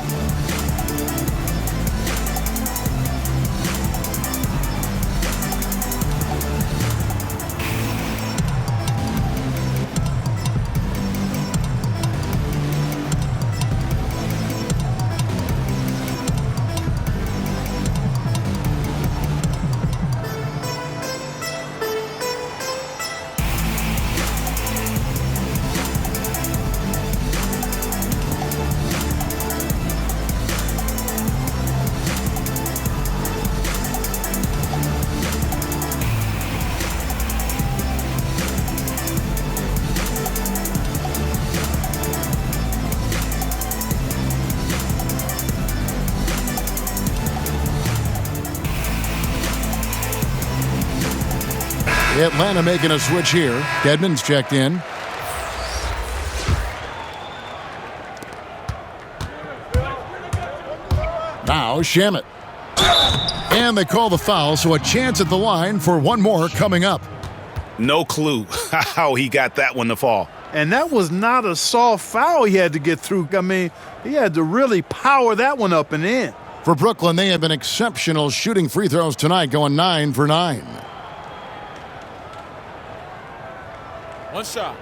S4: Atlanta making a switch here. Dedmon's checked in. Now Shamet. And they call the foul, so a chance at the line for one more coming up.
S7: No clue how he got that one to fall.
S6: And that was not a soft foul he had to get through. I mean, he had to really power that one up and in.
S4: For Brooklyn, they have been exceptional shooting free throws tonight, going 9 for 9.
S9: One shot.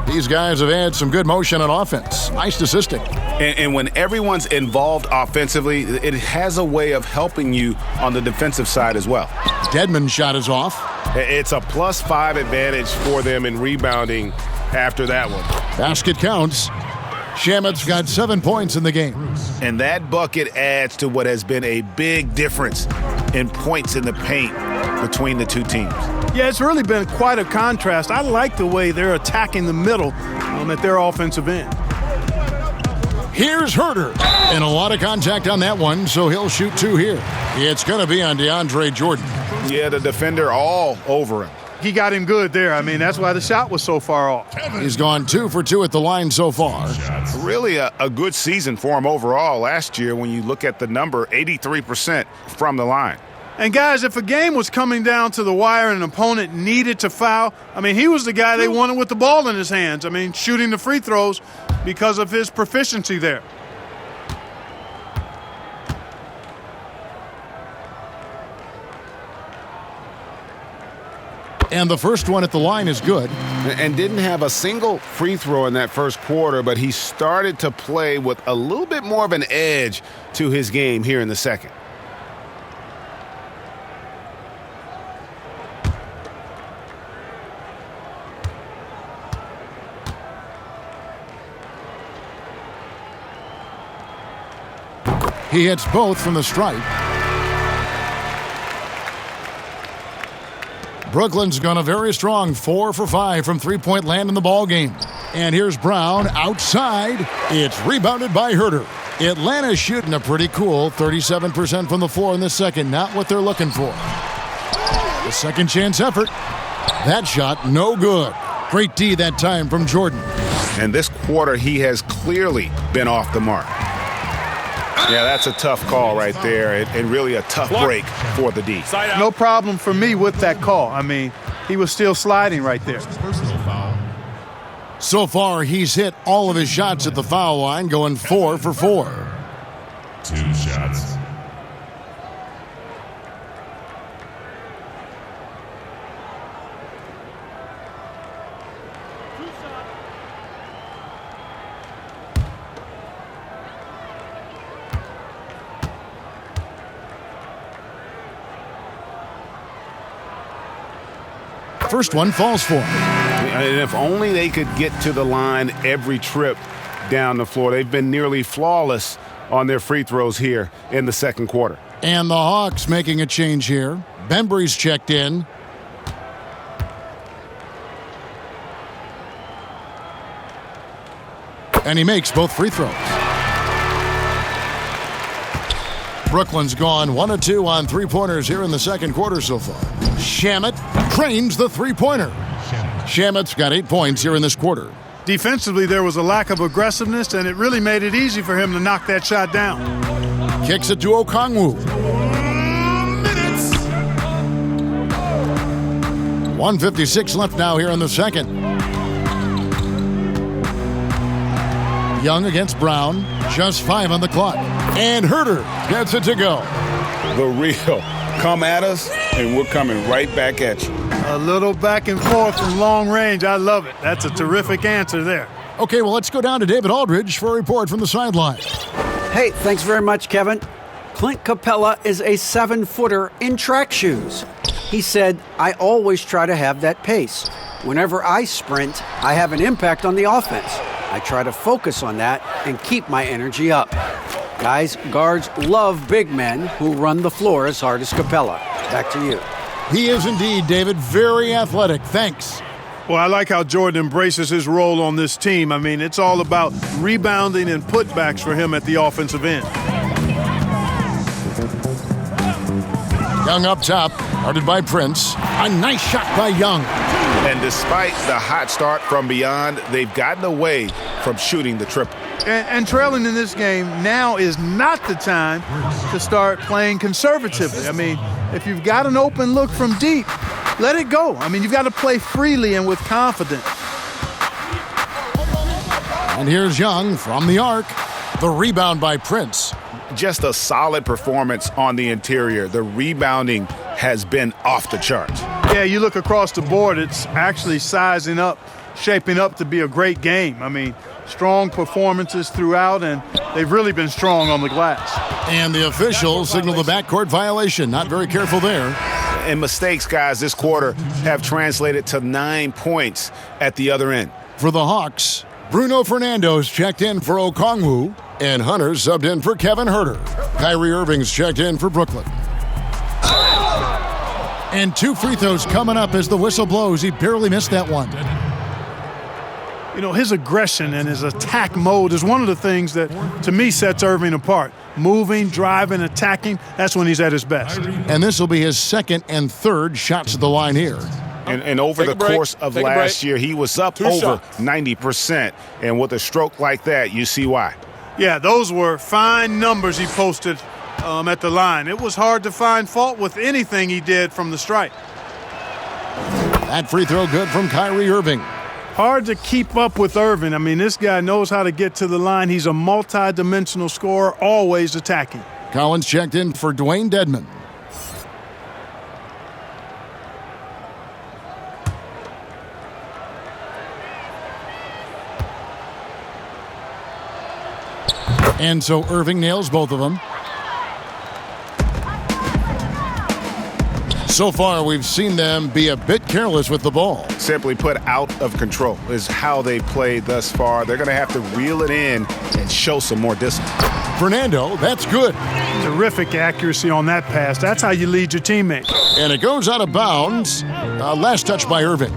S4: These guys have had some good motion on offense. Nice assisting.
S7: And when everyone's involved offensively, it has a way of helping you on the defensive side as well.
S4: Dedmon's shot is off.
S8: It's a +5 advantage for them in rebounding after that one.
S4: Basket counts. Shamet's got 7 points in the game.
S7: And that bucket adds to what has been a big difference in points in the paint between the two teams.
S6: Yeah, it's really been quite a contrast. I like the way they're attacking the middle at their offensive end.
S4: Here's Herter. And a lot of contact on that one, so he'll shoot 2 here. It's going to be on DeAndre Jordan.
S7: Yeah, the defender all over him.
S6: He got him good there. I mean, that's why the shot was so far off.
S4: He's gone 2 for 2 at the line so far.
S7: Really a good season for him overall last year when you look at the number, 83% from the line.
S6: And guys, if a game was coming down to the wire and an opponent needed to foul, I mean, he was the guy they wanted with the ball in his hands. I mean, shooting the free throws because of his proficiency there.
S4: And the first one at the line is good.
S7: And didn't have a single free throw in that first quarter, but he started to play with a little bit more of an edge to his game here in the second.
S4: He hits both from the stripe. Brooklyn's gone a very strong 4 for 5 from three-point land in the ball game. And here's Brown outside. It's rebounded by Herter. Atlanta's shooting a pretty cool 37% from the floor in the second. Not what they're looking for. The second chance effort. That shot no good. Great D that time from Jordan.
S7: And this quarter, he has clearly been off the mark. Yeah, that's a tough call right there, and really a tough break for the D.
S6: No problem for me with that call. I mean, he was still sliding right there.
S4: So far, he's hit all of his shots at the foul line, going 4 for 4.
S10: 2 shots.
S4: First one falls for him.
S7: And if only they could get to the line every trip down the floor. They've been nearly flawless on their free throws here in the second quarter.
S4: And the Hawks making a change here. Bembry's checked in. And he makes both free throws. Brooklyn's gone 1 of 2 on three-pointers here in the second quarter so far. Shamet drains the three-pointer. Shamet's got 8 points here in this quarter.
S6: Defensively, there was a lack of aggressiveness, and it really made it easy for him to knock that shot down.
S4: Kicks it to Okongwu. 1:56 left now here in the second. Young against Brown. Just 5 on the clock. And Herter gets it to go.
S7: The real come at us, and we're coming right back at you.
S6: A little back and forth from long range. I love it. That's a terrific answer there.
S4: Okay, well, let's go down to David Aldridge for a report from the sideline.
S5: Hey, thanks very much, Kevin. Clint Capella is a 7-footer in track shoes. He said, I always try to have that pace. Whenever I sprint, I have an impact on the offense. I try to focus on that and keep my energy up. Guys, guards love big men who run the floor as hard as Capella. Back to you.
S4: He is indeed, David, very athletic. Thanks.
S6: Well, I like how Jordan embraces his role on this team. I mean, it's all about rebounding and putbacks for him at the offensive end.
S4: Young up top, guarded by Prince. A nice shot by Young.
S7: And despite the hot start from beyond, they've gotten away from shooting the triple.
S6: And trailing in this game now is not the time to start playing conservatively. I mean, if you've got an open look from deep, let it go. I mean, you've got to play freely and with confidence.
S4: And here's Young from the arc. The rebound by Prince.
S7: Just a solid performance on the interior. The rebounding has been off the charts.
S6: Yeah, you look across the board, it's actually sizing up, shaping up to be a great game. I mean, strong performances throughout, and they've really been strong on the glass.
S4: And the officials signal the backcourt violation. Not very careful there.
S7: And mistakes, guys, this quarter have translated to 9 points at the other end.
S4: For the Hawks, Bruno Fernando's checked in for Okongwu, and Hunter subbed in for Kevin Huerter. Kyrie Irving's checked in for Brooklyn. And 2 free throws coming up as the whistle blows. He barely missed that one.
S6: You know, his aggression and his attack mode is one of the things that, to me, sets Irving apart. Moving, driving, attacking, that's when he's at his best.
S4: And this will be his second and third shots at the line here.
S7: And over the course of last year, he was up over 90%. And with a stroke like that, you see why.
S6: Yeah, those were fine numbers he posted at the line. It was hard to find fault with anything he did from the stripe.
S4: That free throw good from Kyrie Irving.
S6: Hard to keep up with Irving. I mean, this guy knows how to get to the line. He's a multi-dimensional scorer, always attacking.
S4: Collins checked in for Dwayne Dedmon. And so Irving nails both of them. So far, we've seen them be a bit careless with the ball.
S7: Simply put, out of control is how they played thus far. They're going to have to reel it in and show some more discipline.
S4: Fernando, that's good.
S6: Terrific accuracy on that pass. That's how you lead your teammate.
S4: And it goes out of bounds. Last touch by Irving.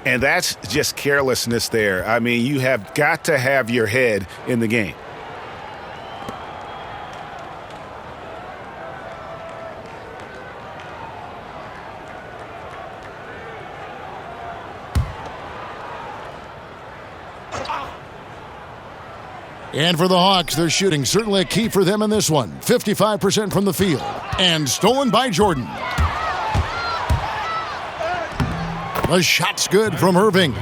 S7: And that's just carelessness there. I mean, you have got to have your head in the game.
S4: And for the Hawks, their shooting certainly a key for them in this one. 55% from the field. And stolen by Jordan. The shot's good from Irving.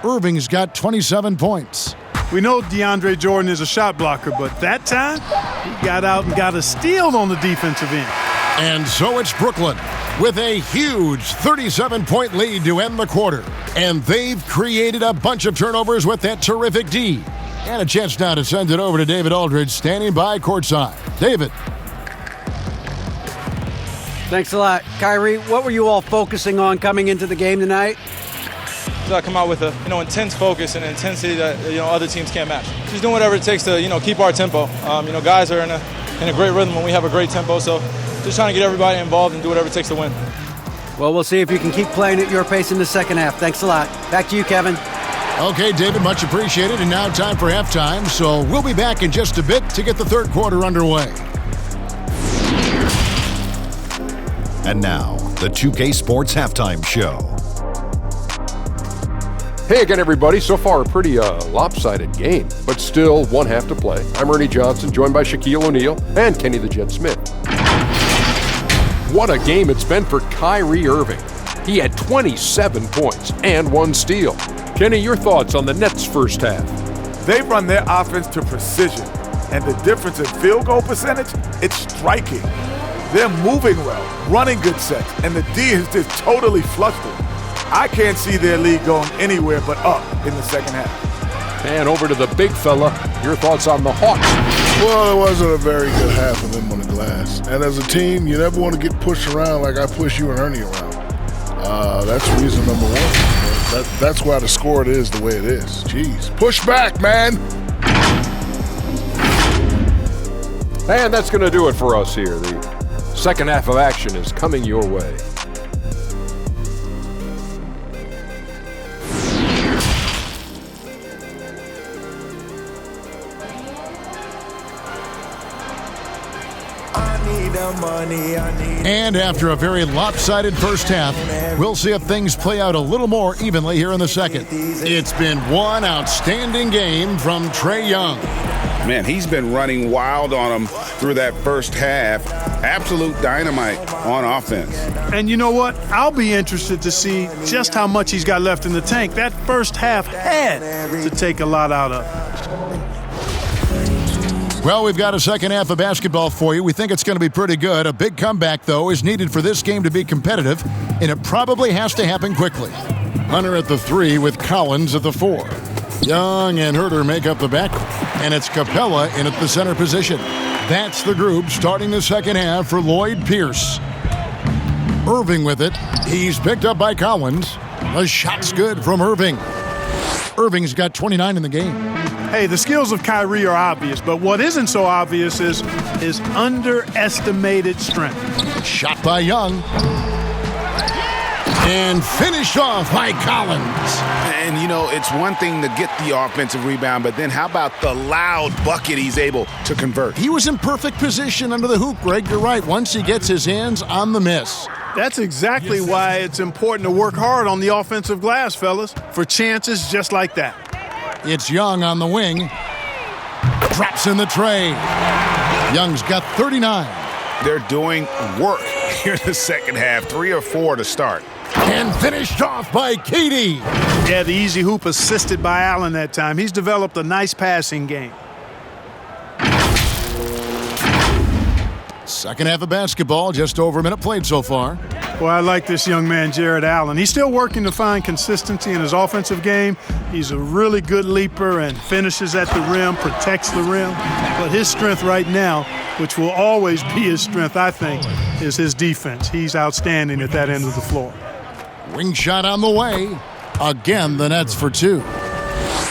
S4: Irving's got 27 points.
S6: We know DeAndre Jordan is a shot blocker, but that time, he got out and got a steal on the defensive end.
S4: And so it's Brooklyn with a huge 37-point lead to end the quarter. And they've created a bunch of turnovers with that terrific D. And a chance now to send it over to David Aldridge, standing by courtside. David.
S5: Thanks a lot. Kyrie, what were you all focusing on coming into the game tonight?
S12: I come out with a intense focus and intensity that other teams can't match. Just doing whatever it takes to keep our tempo. Guys are in a great rhythm when we have a great tempo. So just trying to get everybody involved and do whatever it takes to win.
S5: Well, we'll see if you can keep playing at your pace in the second half. Thanks a lot. Back to you, Kevin.
S4: Okay, David, much appreciated. And now time for halftime. So we'll be back in just a bit to get the third quarter underway.
S13: And now, the 2K Sports Halftime Show.
S14: Hey again, everybody. So far, a pretty lopsided game, but still one half to play. I'm Ernie Johnson, joined by Shaquille O'Neal and Kenny the Jet Smith. What a game it's been for Kyrie Irving. He had 27 points and 1 steal. Kenny, your thoughts on the Nets' first half?
S15: They run their offense to precision, and the difference in field goal percentage, it's striking. They're moving well, running good sets, and the D has just totally flushed them. I can't see their lead going anywhere but up in the second half.
S14: And over to the big fella, your thoughts on the Hawks?
S16: Well, it wasn't a very good half of them on the glass. And as a team, you never want to get pushed around like I push you and Ernie around. That's reason number one. That's why the score it is the way it is. Jeez. Push back, man.
S14: And that's going to do it for us here. The second half of action is coming your way.
S4: And after a very lopsided first half, we'll see if things play out a little more evenly here in the second. It's been one outstanding game from Trae Young.
S7: Man, he's been running wild on him through that first half. Absolute dynamite on offense.
S6: And you know what? I'll be interested to see just how much he's got left in the tank. That first half had to take a lot out of.
S4: Well, we've got a second half of basketball for you. We think it's going to be pretty good. A big comeback, though, is needed for this game to be competitive, and it probably has to happen quickly. Hunter at the 3 with Collins at the 4. Young and Herter make up the back, and it's Capella in at the center position. That's the group starting the second half for Lloyd Pierce. Irving with it. He's picked up by Collins. The shot's good from Irving. Irving's got 29 in the game.
S6: Hey, the skills of Kyrie are obvious, but what isn't so obvious is his underestimated strength.
S4: Shot by Young. And finished off by Collins.
S7: And, you know, it's one thing to get the offensive rebound, but then how about the loud bucket he's able to convert?
S4: He was in perfect position under the hoop, Greg. You're right. Once he gets his hands on the miss.
S6: That's exactly why it's important to work hard on the offensive glass, fellas, for chances just like that.
S4: It's Young on the wing. Drops in the tray. Young's got 39.
S7: They're doing work here in the second half. 3 or 4 to start.
S4: And finished off by Katie.
S6: Yeah, the easy hoop assisted by Allen that time. He's developed a nice passing game.
S4: Second half of basketball, just over a minute played so far.
S6: Well, I like this young man, Jared Allen. He's still working to find consistency in his offensive game. He's a really good leaper and finishes at the rim, protects the rim. But his strength right now, which will always be his strength, I think, is his defense. He's outstanding at that end of the floor.
S4: Wing shot on the way. Again, the Nets for 2.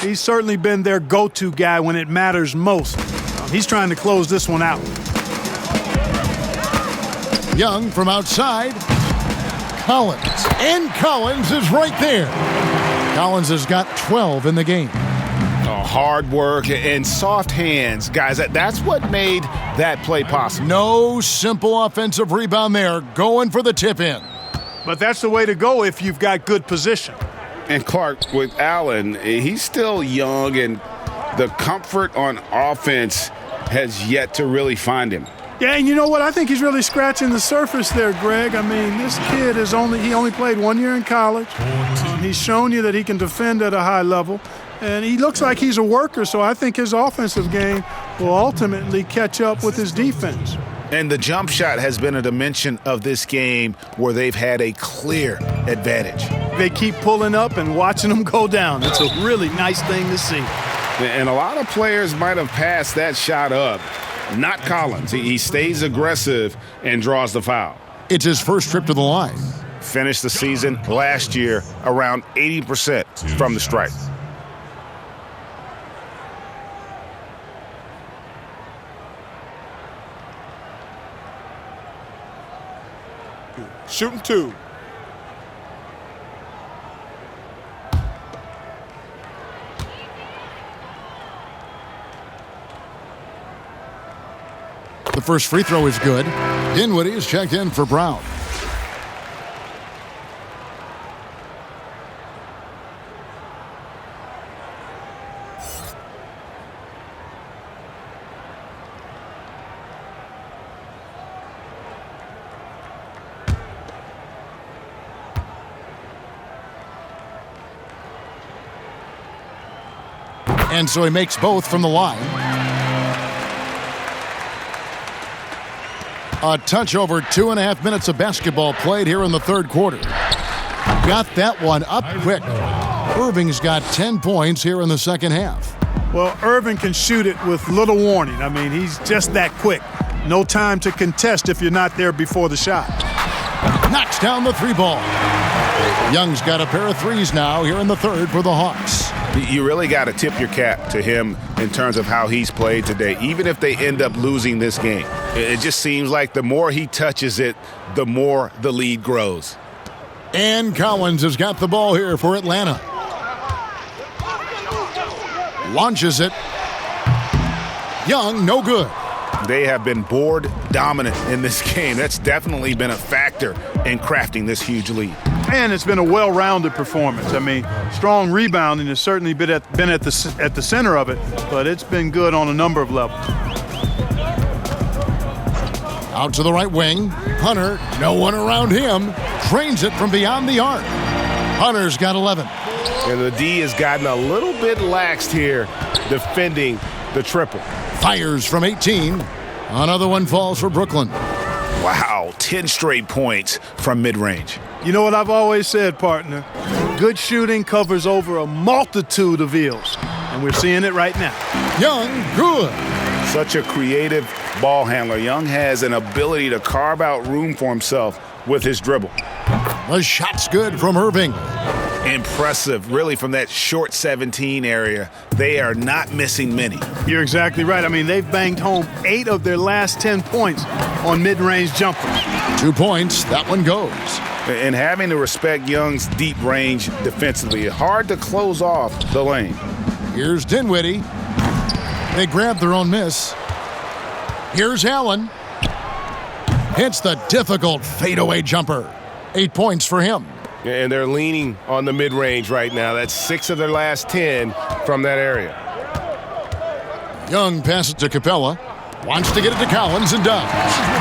S6: He's certainly been their go-to guy when it matters most. He's trying to close this one out.
S4: Young from outside. Collins. And Collins is right there. Collins has got 12 in the game.
S7: Oh, hard work and soft hands, guys. That's what made that play possible.
S4: No simple offensive rebound there. Going for the tip-in.
S6: But that's the way to go if you've got good position.
S7: And Clark, with Allen, he's still young, and the comfort on offense has yet to really find him.
S6: Yeah, and you know what? I think he's really scratching the surface there, Greg. I mean, this kid he only played 1 year in college. He's shown you that he can defend at a high level, and he looks like he's a worker, so I think his offensive game will ultimately catch up with his defense.
S7: And the jump shot has been a dimension of this game where they've had a clear advantage.
S6: They keep pulling up and watching them go down. It's a really nice thing to see.
S7: And a lot of players might have passed that shot up. Not Collins. He stays aggressive and draws the foul.
S4: It's his first trip to the line.
S7: Finished the season last year around 80% from the stripe.
S9: Shooting 2.
S4: The first free throw is good. Dinwiddie is checked in for Brown. And so he makes both from the line. A touch over 2.5 minutes of basketball played here in the third quarter. Got that one up quick. Irving's got 10 points here in the second half.
S6: Well, Irving can shoot it with little warning. I mean, he's just that quick. No time to contest if you're not there before the shot.
S4: Knocks down the 3-ball. Young's got a pair of threes now here in the third for the Hawks.
S7: You really got to tip your cap to him in terms of how he's played today, even if they end up losing this game. It just seems like the more he touches it, the more the lead grows.
S4: And Collins has got the ball here for Atlanta. Launches it. Young, no good.
S7: They have been board dominant in this game. That's definitely been a factor in crafting this huge lead.
S6: And it's been a well-rounded performance. I mean, strong rebounding has certainly been at the center of it, but it's been good on a number of levels.
S4: Out to the right wing. Hunter, no one around him. Drains it from beyond the arc. Hunter's got 11.
S8: And the D has gotten a little bit laxed here defending the triple.
S4: Fires from 18. Another one falls for Brooklyn.
S7: Wow, 10 straight points from mid-range.
S6: You know what I've always said, partner? Good shooting covers over a multitude of ills, and we're seeing it right now.
S4: Young, good.
S7: Such a creative ball handler. Young has an ability to carve out room for himself with his dribble.
S4: The shot's good from Irving.
S7: Impressive, really, from that short 17 area. They are not missing many.
S6: You're exactly right. I mean, they've banged home 8 of their last 10 points on mid-range jumpers.
S4: 2 points, that one goes.
S7: And having to respect Young's deep range defensively, hard to close off the lane.
S4: Here's Dinwiddie. They grab their own miss. Here's Allen. Hits the difficult fadeaway jumper. 8 points for him.
S8: And they're leaning on the mid-range right now. That's 6 of their last 10 from that area.
S4: Young passes to Capella. Wants to get it to Collins and does.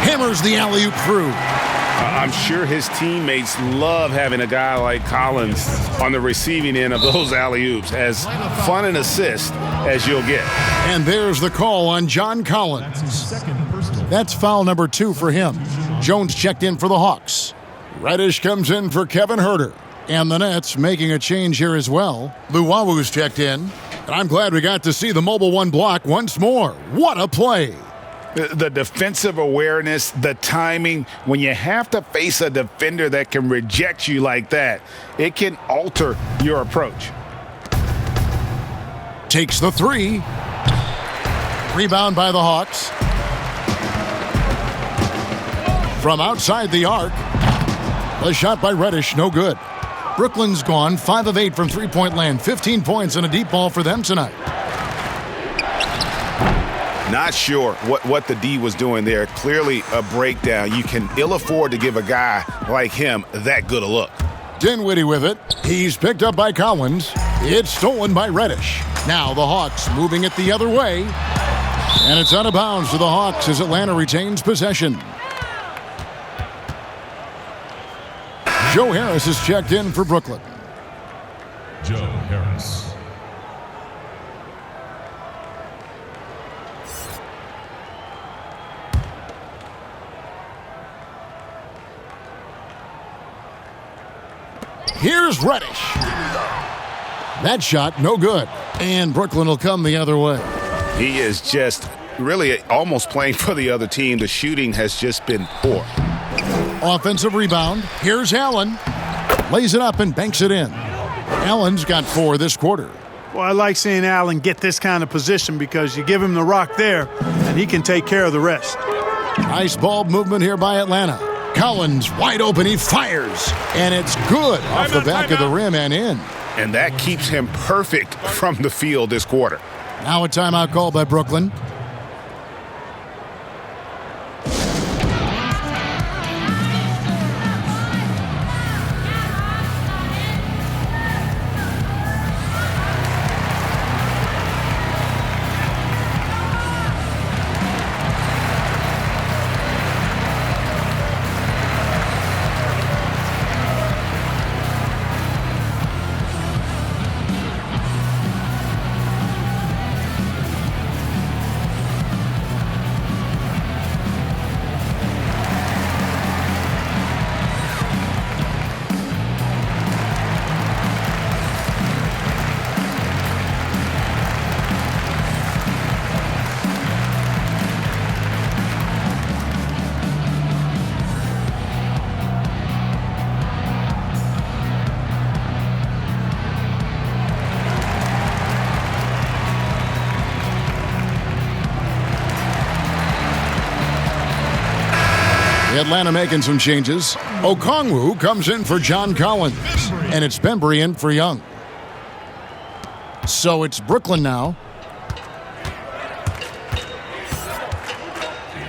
S4: Hammers the alley-oop through.
S7: I'm sure his teammates love having a guy like Collins on the receiving end of those alley-oops. As fun an assist as you'll get.
S4: And there's the call on John Collins. That's foul number 2 for him. Jones checked in for the Hawks. Reddish comes in for Kevin Huerter. And the Nets making a change here as well. Luwawu's checked in. And I'm glad we got to see the mobile one block once more. What a play.
S7: The defensive awareness, the timing, when you have to face a defender that can reject you like that, it can alter your approach.
S4: Takes the 3. Rebound by the Hawks. From outside the arc. The shot by Reddish, no good. Brooklyn's gone 5 of 8 from three-point land. 15 points and a deep ball for them tonight.
S7: Not sure what the D was doing there. Clearly a breakdown. You can ill afford to give a guy like him that good a look.
S4: Dinwiddie with it. He's picked up by Collins. It's stolen by Reddish. Now the Hawks moving it the other way. And it's out of bounds to the Hawks as Atlanta retains possession. Joe Harris is checked in for Brooklyn.
S10: Joe Harris.
S4: Here's Reddish. That shot, no good. And Brooklyn will come the other way.
S7: He is just really almost playing for the other team. The shooting has just been poor.
S4: Offensive rebound. Here's Allen. Lays it up and banks it in. Allen's got 4 this quarter.
S6: Well, I like seeing Allen get this kind of position because you give him the rock there, and he can take care of the rest.
S4: Nice ball movement here by Atlanta. Collins wide open. He fires. And it's good off the back of the rim and in.
S7: And that keeps him perfect from the field this quarter.
S4: Now a timeout called by Brooklyn. Atlanta making some changes. Okongwu comes in for John Collins. And it's Bembry in for Young. So it's Brooklyn now.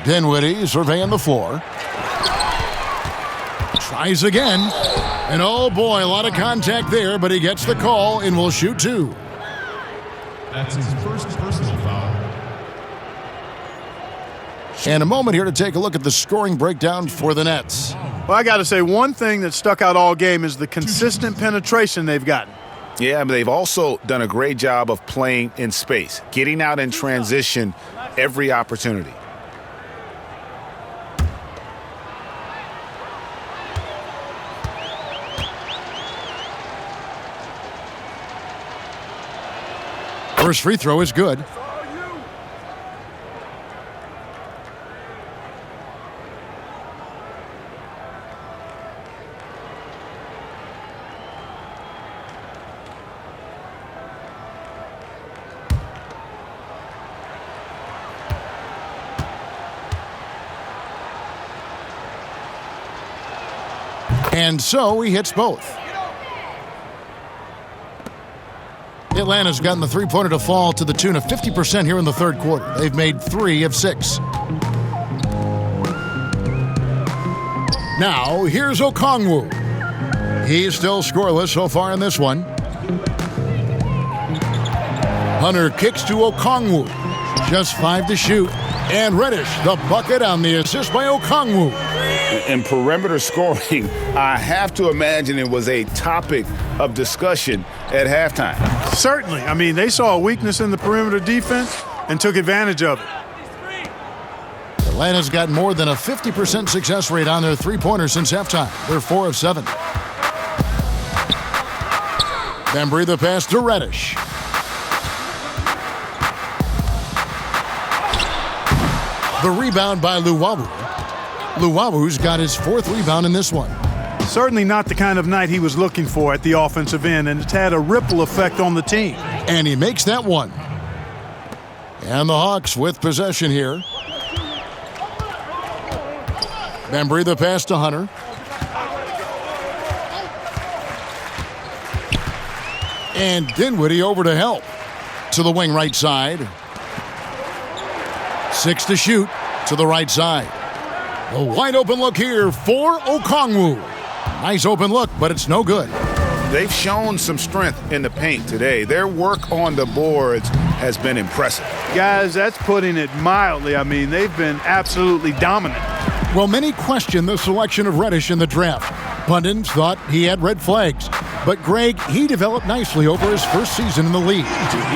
S4: Dinwiddie surveying the floor. Tries again. And oh boy, a lot of contact there, but he gets the call and will shoot 2.
S10: That's his first personal foul.
S4: And a moment here to take a look at the scoring breakdown for the Nets.
S6: Well, I got to say, one thing that stuck out all game is the consistent penetration they've gotten.
S7: Yeah, but they've also done a great job of playing in space, getting out in transition every opportunity.
S4: First free throw is good. And so he hits both. Atlanta's gotten the three-pointer to fall to the tune of 50% here in the third quarter. They've made 3 of 6. Now, here's Okongwu. He's still scoreless so far in this one. Hunter kicks to Okongwu. Just 5 to shoot. And Reddish, the bucket on the assist by Okongwu.
S7: In perimeter scoring, I have to imagine it was a topic of discussion at halftime.
S6: Certainly. I mean, they saw a weakness in the perimeter defense and took advantage of it.
S4: Atlanta's got more than a 50% success rate on their three-pointers since halftime. They're 4 of 7. Bembry the pass to Reddish. The rebound by Luwawu. Luwawu's got his 4th rebound in this one.
S6: Certainly not the kind of night he was looking for at the offensive end, and it's had a ripple effect on the team.
S4: And he makes that one. And the Hawks with possession here. Bembry the pass to Hunter. And Dinwiddie over to help. To the wing right side. 6 to shoot to the right side. A wide open look here for Okongwu. Nice open look, but it's no good.
S7: They've shown some strength in the paint today. Their work on the boards has been impressive.
S6: Guys, that's putting it mildly. I mean, they've been absolutely dominant.
S4: Well, many question the selection of Reddish in the draft. Pundits thought he had red flags. But Greg, he developed nicely over his first season in the league.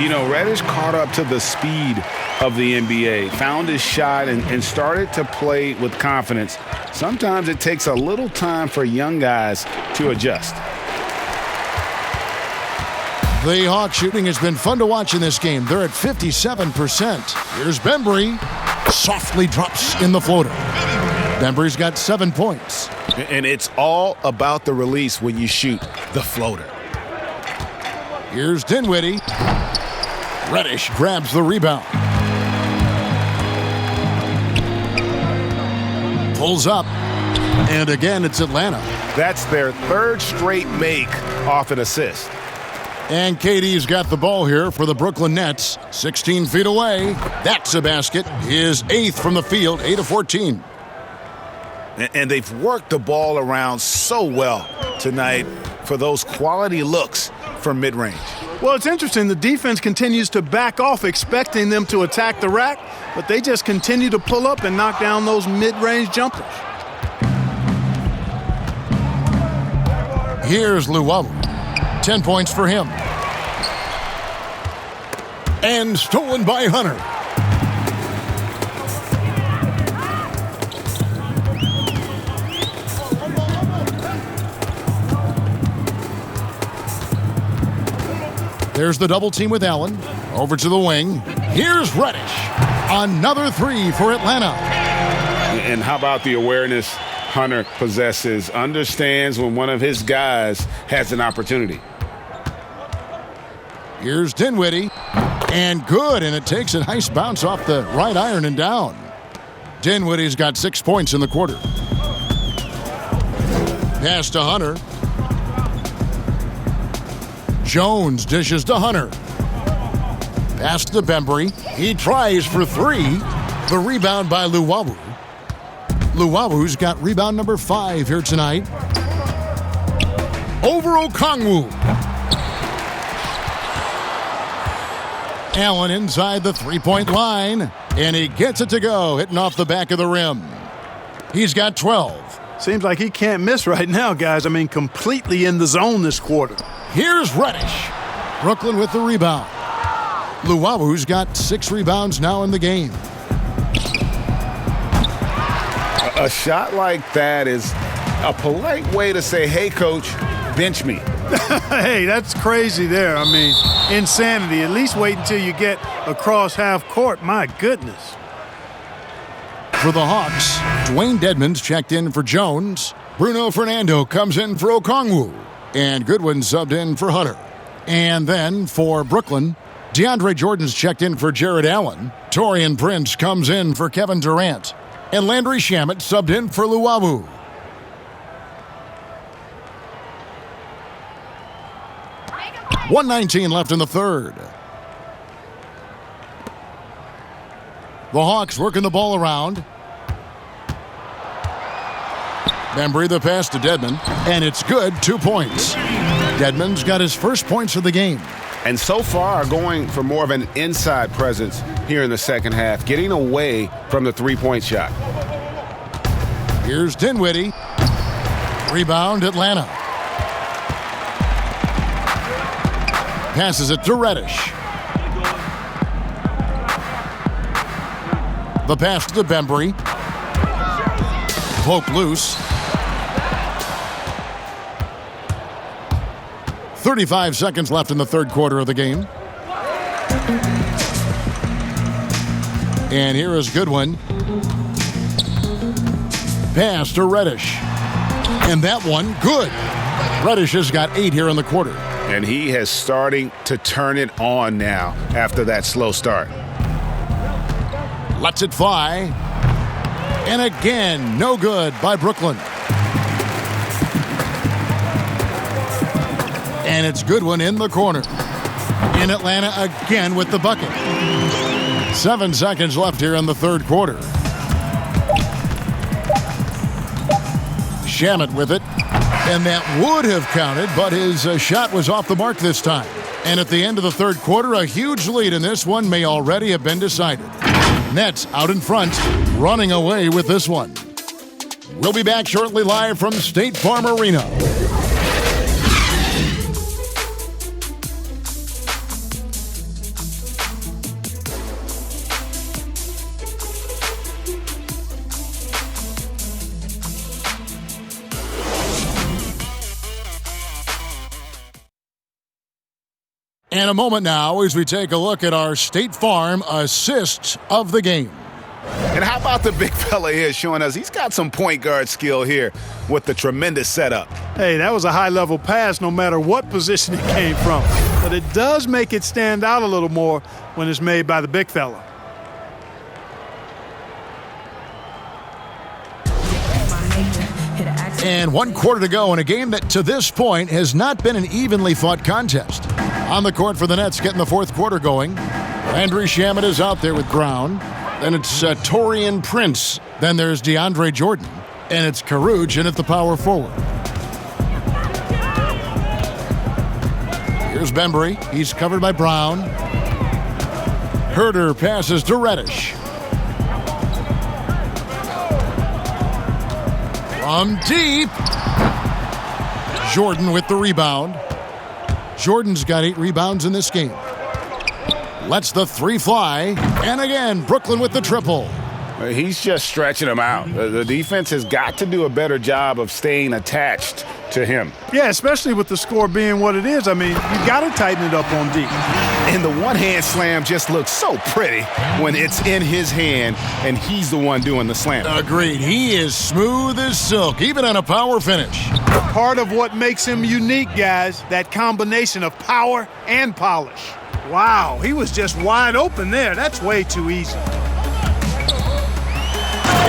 S7: You know, Reddish caught up to the speed of the NBA, found his shot, and started to play with confidence. Sometimes it takes a little time for young guys to adjust.
S4: The Hawks shooting has been fun to watch in this game. They're at 57%. Here's Bembry. Softly drops in the floater. Bembry's got 7 points.
S7: And it's all about the release when you shoot the floater.
S4: Here's Dinwiddie. Reddish grabs the rebound. Pulls up. And again, it's Atlanta.
S7: That's their 3rd straight make off an assist.
S4: And KD's got the ball here for the Brooklyn Nets. 16 feet away. That's a basket. His 8th from the field, 8 of 14.
S7: And they've worked the ball around so well tonight for those quality looks from mid-range.
S6: Well, it's interesting. The defense continues to back off, expecting them to attack the rack, but they just continue to pull up and knock down those mid-range jumpers.
S4: Here's Luwawu. 10 points for him. And stolen by Hunter. There's the double team with Allen. Over to the wing. Here's Reddish. Another 3 for Atlanta.
S7: And how about the awareness Hunter possesses? Understands when one of his guys has an opportunity.
S4: Here's Dinwiddie. And good, and it takes a nice bounce off the right iron and down. Dinwiddie's got 6 points in the quarter. Pass to Hunter. Jones dishes to Hunter. Pass to Bembry. He tries for 3. The rebound by Luwawu. Luwawu's got rebound number 5 here tonight. Over Okongwu. Allen inside the three-point line, and he gets it to go, hitting off the back of the rim. He's got 12.
S6: Seems like he can't miss right now, guys. I mean, completely in the zone this quarter.
S4: Here's Reddish. Brooklyn with the rebound. Luwawu's got 6 rebounds now in the game.
S7: A shot like that is a polite way to say, hey, coach, bench me.
S6: Hey, that's crazy there. I mean, insanity. At least wait until you get across half court. My goodness.
S4: For the Hawks, Dwayne Dedmon's checked in for Jones. Bruno Fernando comes in for Okongwu. And Goodwin subbed in for Hutter. And then for Brooklyn, DeAndre Jordan's checked in for Jared Allen. Taurean Prince comes in for Kevin Durant. And Landry Shamet subbed in for Luwawu. .119 left in the third. The Hawks working the ball around. Bembry the pass to Dedmon, and it's good, 2 points. Dedmon's got his first points of the game.
S7: And so far going for more of an inside presence here in the second half, getting away from the three-point shot.
S4: Here's Dinwiddie. Rebound, Atlanta. Passes it to Reddish. The pass to Bembry. Poke loose. 35 seconds left in the third quarter of the game. And here is Goodwin. Pass to Reddish. And that one, good. Reddish has got 8 here in the quarter.
S7: And he has starting to turn it on now after that slow start.
S4: Lets it fly. And again, no good by Brooklyn. And it's Goodwin in the corner. In Atlanta again with the bucket. 7 seconds left here in the third quarter. Shamet with it. And that would have counted, but his shot was off the mark this time. And at the end of the third quarter, a huge lead in this one may already have been decided. Nets out in front, running away with this one. We'll be back shortly live from State Farm Arena. And a moment now as we take a look at our State Farm assists of the game.
S7: And how about the big fella here showing us he's got some point guard skill here with the tremendous setup.
S6: Hey, that was a high-level pass no matter what position it came from. But it does make it stand out a little more when it's made by the big fella.
S4: And 1 quarter to go in a game that to this point has not been an evenly fought contest. On the court for the Nets getting the fourth quarter going. Landry Shamet is out there with Brown. Then it's Taurean Prince. Then there's DeAndre Jordan. And it's Caruge in at the power forward. Here's Bembry. He's covered by Brown. Herter passes to Reddish. From deep. Jordan with the rebound. Jordan's got 8 rebounds in this game. Lets the 3 fly. And again, Brooklyn with the triple.
S7: He's just stretching him out. The defense has got to do a better job of staying attached to him.
S6: Yeah, especially with the score being what it is. I mean, you got to tighten it up on D.
S7: And the one-hand slam just looks so pretty when it's in his hand and he's the one doing the slam.
S4: Agreed. He is smooth as silk, even on a power finish.
S6: Part of what makes him unique, guys, that combination of power and polish. Wow, he was just wide open there. That's way too easy.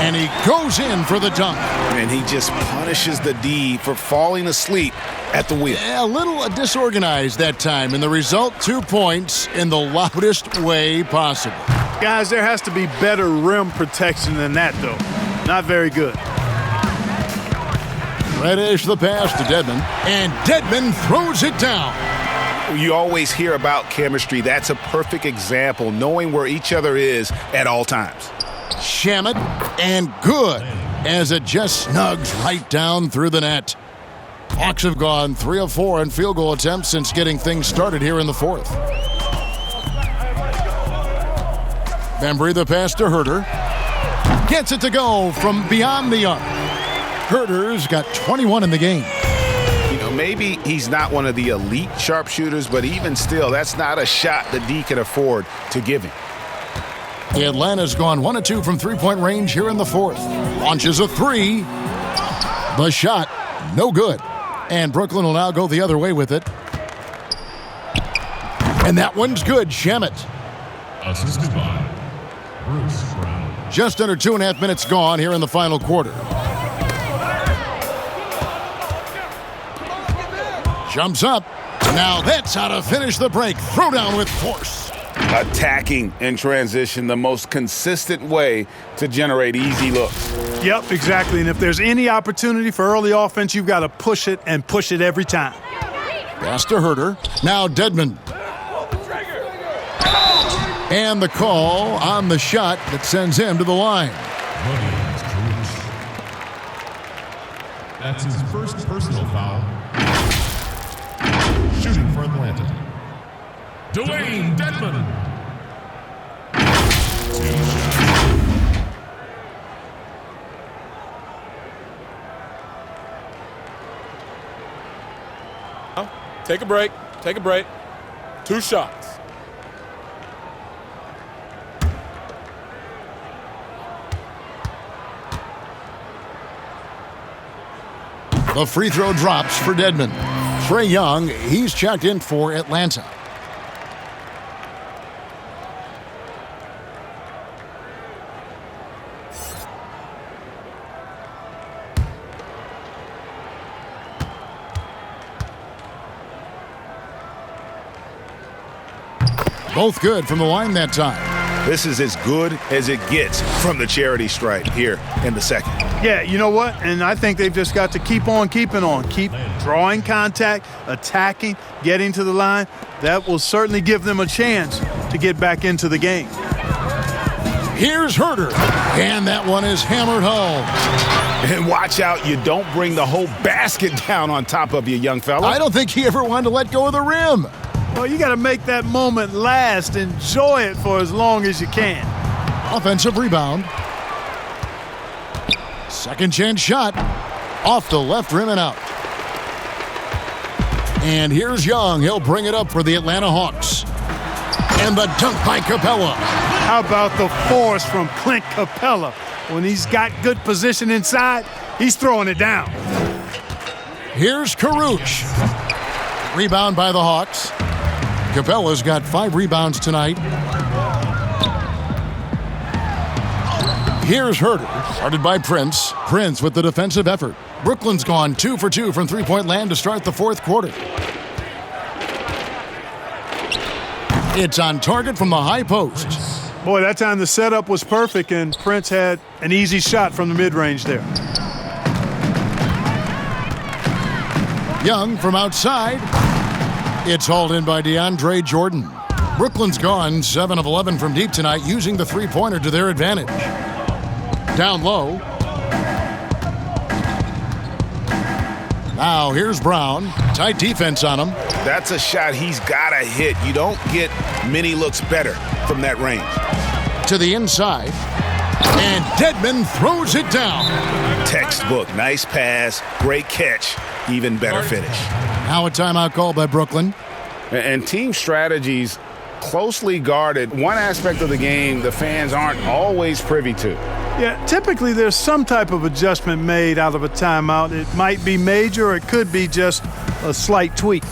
S4: And he goes in for the dunk.
S7: And he just punishes the D for falling asleep at the wheel.
S4: A little disorganized that time, and the result, 2 points in the loudest way possible.
S6: Guys, there has to be better rim protection than that, though. Not very good.
S4: Reddish the pass to Dedmon, and Dedmon throws it down.
S7: You always hear about chemistry. That's a perfect example, knowing where each other is at all times.
S4: Shamet, and good, as it just snugs right down through the net. Hawks have gone 3 of 4 in field goal attempts since getting things started here in the fourth. Bembry the pass to Herter. Gets it to go from beyond the arc. Herter's got 21 in the game.
S7: You know, maybe he's not one of the elite sharpshooters, but even still, that's not a shot that D can afford to give him.
S4: Atlanta's gone 1 of 2 from three-point range here in the fourth. Launches a 3. The shot, no good. And Brooklyn will now go the other way with it. And that one's good, Shamet.
S10: Assisted by Bruce Brown.
S4: Just under 2.5 minutes gone here in the final quarter. Jumps up. Now that's how to finish the break. Throw down with force.
S7: Attacking in transition, the most consistent way to generate easy looks.
S6: Yep, exactly. And if there's any opportunity for early offense, you've got to push it and push it every time.
S4: Pass to Herter. Now Dedmon. And the call on the shot that sends him to the line.
S10: That's his first personal foul. Shooting for Atlanta. Dwayne Dedmon.
S9: Take a break. Take a break. 2 shots.
S4: The free throw drops for Dedmon. Trae Young, he's checked in for Atlanta. Both good from the line that time.
S7: This is as good as it gets from the charity stripe here in the second.
S6: Yeah, you know what? And I think they've just got to keep on keeping on. Keep drawing contact, attacking, getting to the line. That will certainly give them a chance to get back into the game.
S4: Here's Herter. And that one is hammered home.
S7: And watch out, you don't bring the whole basket down on top of you, young fella.
S4: I don't think he ever wanted to let go of the rim.
S6: Well, you got to make that moment last. Enjoy it for as long as you can.
S4: Offensive rebound. Second chance shot. Off the left rim and out. And here's Young. He'll bring it up for the Atlanta Hawks. And the dunk by Capella.
S6: How about the force from Clint Capella? When he's got good position inside, he's throwing it down.
S4: Here's Karouche. Rebound by the Hawks. Capella's got 5 rebounds tonight. Here's Herter, guarded by Prince. Prince with the defensive effort. Brooklyn's gone 2 for 2 from three-point land to start the fourth quarter. It's on target from the high post.
S6: Boy, that time the setup was perfect, and Prince had an easy shot from the mid-range there.
S4: Young from outside. It's hauled in by DeAndre Jordan. Brooklyn's gone 7 of 11 from deep tonight, using the three-pointer to their advantage. Down low. Now here's Brown. Tight defense on him.
S7: That's a shot he's got to hit. You don't get many looks better from that range.
S4: To the inside. And Dedmon throws it down.
S7: Textbook. Nice pass. Great catch. Even better finish.
S4: Now a timeout called by Brooklyn.
S7: And team strategies closely guarded. One aspect of the game the fans aren't always privy to.
S6: Yeah, typically there's some type of adjustment made out of a timeout. It might be major or it could be just a slight tweak.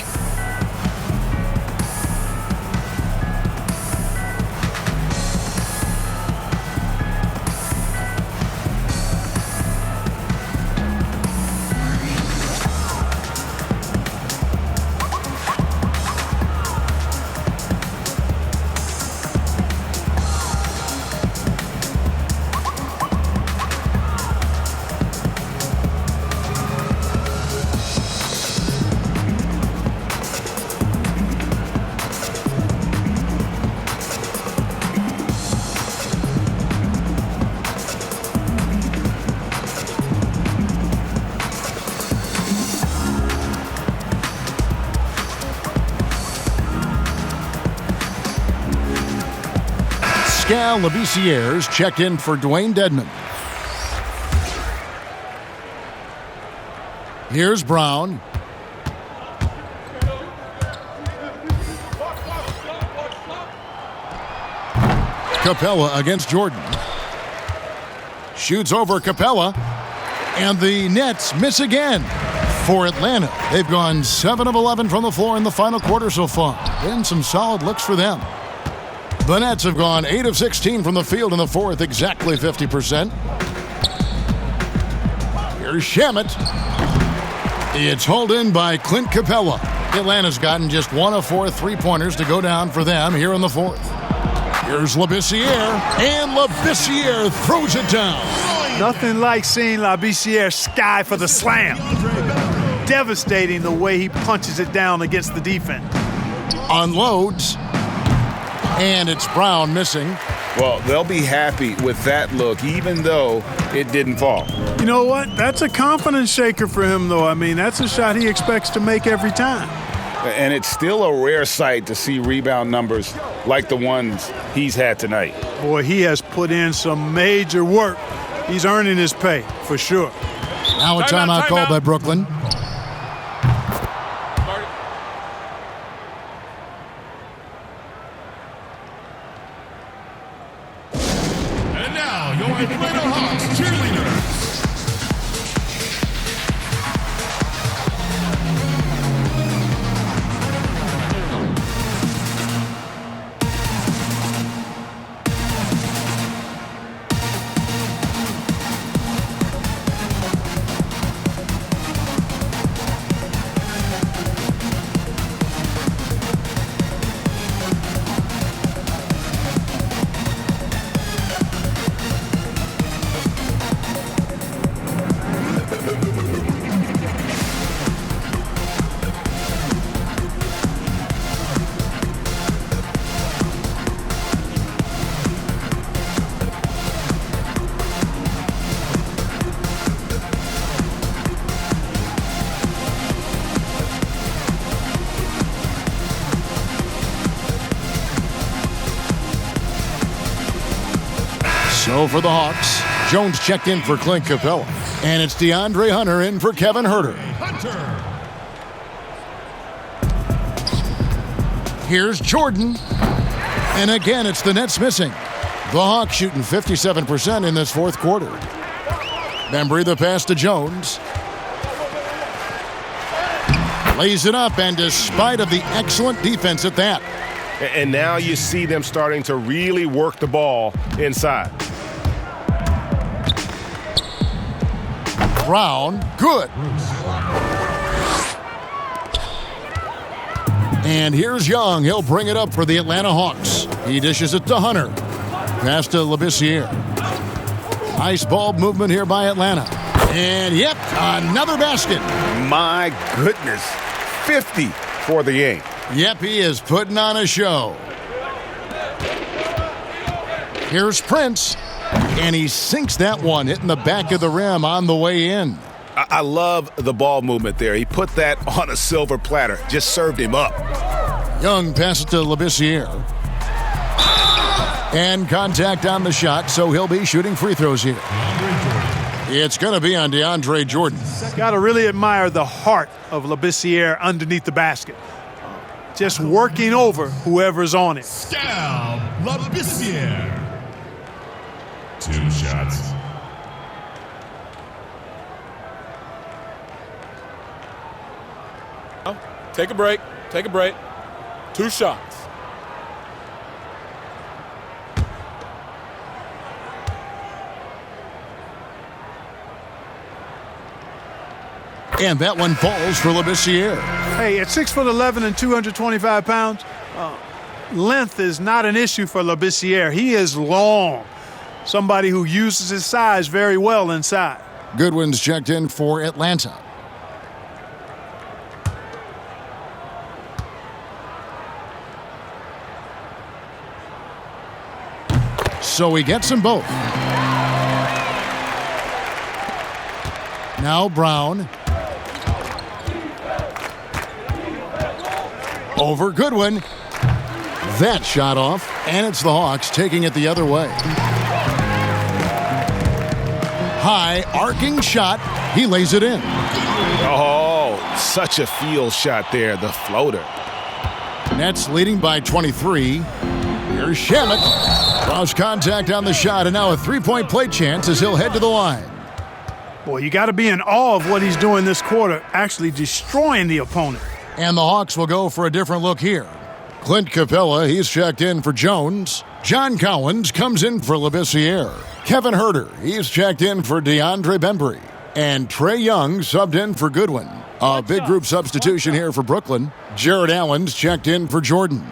S4: Pascal Labissiere's checked in for Dwayne Dedman. Here's Brown. Capella against Jordan. Shoots over Capella. And the Nets miss again for Atlanta. They've gone 7 of 11 from the floor in the final quarter so far. Been some solid looks for them. The Nets have gone 8 of 16 from the field in the fourth, exactly 50%. Here's Shamet. It's hauled in by Clint Capella. Atlanta's gotten just 1 of 4 three-pointers to go down for them here in the fourth. Here's Labissiere, and Labissiere throws it down.
S6: Nothing like seeing Labissiere sky for the slam. Devastating the way he punches it down against the defense.
S4: Unloads, and it's Brown missing.
S7: Well, they'll be happy with that look, even though it didn't fall.
S6: You know what? That's a confidence shaker for him, though. I mean, that's a shot he expects to make every time.
S7: And it's still a rare sight to see rebound numbers like the ones he's had tonight.
S6: Boy, he has put in some major work. He's earning his pay, for sure.
S4: Now a timeout called by Brooklyn.
S10: And now, your Atlanta Hawks cheerleaders.
S4: So for the Hawks, Jones checked in for Clint Capella. And it's DeAndre Hunter in for Kevin Huerter. Here's Jordan. And again, it's the Nets missing. The Hawks shooting 57% in this fourth quarter. Bembry the pass to Jones. Lays it up, and despite of the excellent defense at that.
S8: And now you see them starting to really work the ball inside.
S4: Brown, good. And here's Young. He'll bring it up for the Atlanta Hawks. He dishes it to Hunter. Pass to Labissiere. Nice ball movement here by Atlanta. And yep, another basket.
S7: My goodness, 50 for the game.
S4: Yep, he is putting on a show. Here's Prince. And he sinks that one, hitting the back of the rim on the way in.
S7: I love the ball movement there. He put that on a silver platter, just served him up.
S4: Young passes to Labissiere. And contact on the shot, so he'll be shooting free throws here. It's going to be on DeAndre Jordan.
S6: Got to really admire the heart of Labissiere underneath the basket. Just working over whoever's on it.
S10: Scal Labissiere. 2 shots.
S9: Take a break. Take a break. 2 shots.
S4: And that one falls for Labissiere.
S6: Hey, at 6'11" and 225 pounds, length is not an issue for Labissiere. He is long. Somebody who uses his size very well inside.
S4: Goodwin's checked in for Atlanta. So he gets them both. Now Brown. Over Goodwin. that shot off, and it's the Hawks taking it the other way. High arcing shot. He lays it in.
S7: Oh, such a field shot there, the floater.
S4: Nets leading by 23. Here's Shamet. Cross contact on the shot, and now a three-point play chance as he'll head to the line.
S6: Boy, you got to be in awe of what he's doing this quarter, actually destroying the opponent.
S4: And the Hawks will go for a different look here. Clint Capella, he's checked in for Jones. John Collins comes in for Labissiere. Kevin Herter, he's checked in for DeAndre Bembry. And Trae Young subbed in for Goodwin. A big group substitution here for Brooklyn. Jared Allen's checked in for Jordan.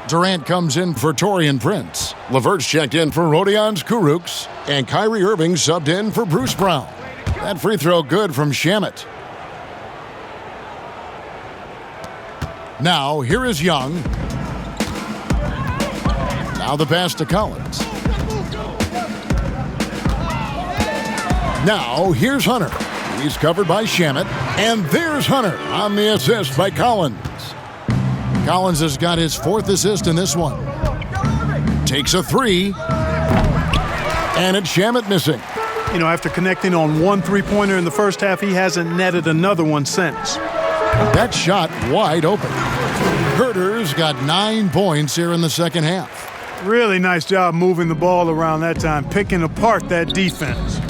S4: Durant comes in for Taurean Prince. LeVert's checked in for Rodions Kurucs. And Kyrie Irving subbed in for Bruce Brown. That free throw good from Shamet. Now, here is Young. Now the pass to Collins. Now, here's Hunter. He's covered by Shamet. And there's Hunter on the assist by Collins. Collins has got his 4th assist in this one. Takes a three. And it's Shamet missing.
S6: You know, after connecting on one three-pointer in the first half, he hasn't netted another one since.
S4: That shot wide open. Herter's got 9 points here in the second half.
S6: Really nice job moving the ball around that time, picking apart that defense.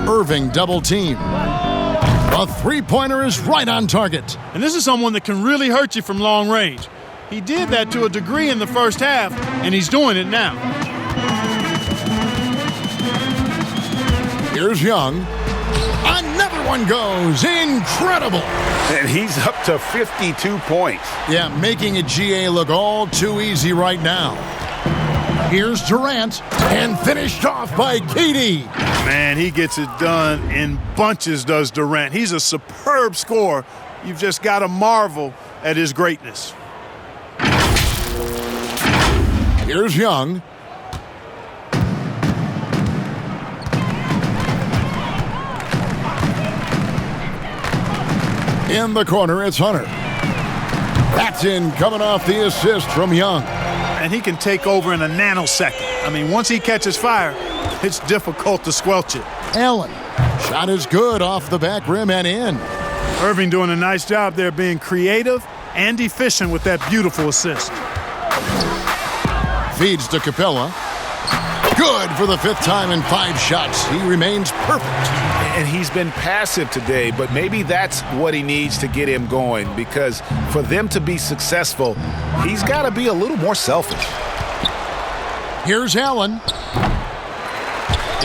S4: Irving double team. A three-pointer is right on target.
S6: And this is someone that can really hurt you from long range. He did that to a degree in the first half, and he's doing it now.
S4: Here's Young. Another one goes. Incredible.
S7: And he's up to 52 points.
S4: Yeah, making a GA look all too easy right now. Here's Durant, and finished off by KD.
S6: Man, he gets it done in bunches, does Durant. He's a superb scorer. You've just got to marvel at his greatness.
S4: Here's Young. In the corner, it's Hunter. That's in, coming off the assist from Young.
S6: And he can take over in a nanosecond. I mean, once he catches fire, it's difficult to squelch it.
S4: Allen. Shot is good off the back rim and in.
S6: Irving doing a nice job there, being creative and efficient with that beautiful assist.
S4: Feeds to Capella. Good for the 5th time in 5 shots. He remains perfect.
S7: And he's been passive today, but maybe that's what he needs to get him going, because for them to be successful, he's got to be a little more selfish.
S4: Here's Allen.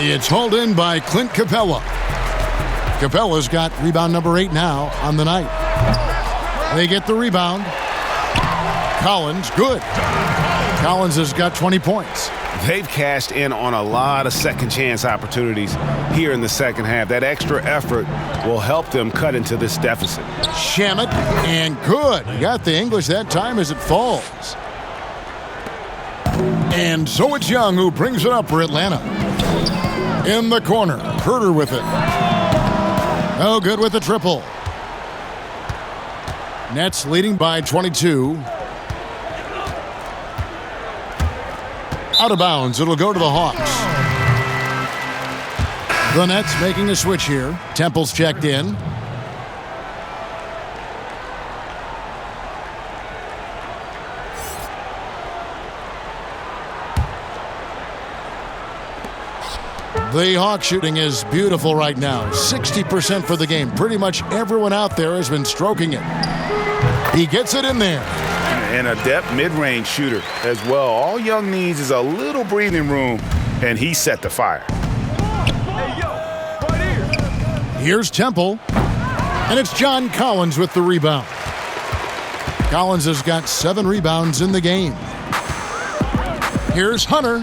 S4: It's hauled in by Clint Capella. Capella's got rebound number 8 now on the night. They get the rebound. Collins, good. Collins has got 20 points.
S7: They've cashed in on a lot of second chance opportunities here in the second half. That extra effort will help them cut into this deficit.
S4: Shamet, and good. He got the English that time as it falls. And so it's Young who brings it up for Atlanta. In the corner, Herter with it. Oh, good with the triple. Nets leading by 22. Out of bounds, it'll go to the Hawks. The Nets making a switch here. Temple's checked in. The Hawk shooting is beautiful right now. 60% for the game. Pretty much everyone out there has been stroking it. He gets it in there.
S7: And a depth mid-range shooter as well. All Young needs is a little breathing room, and he set the fire.
S4: Here's Temple, and it's John Collins with the rebound. Collins has got 7 rebounds in the game. Here's Hunter.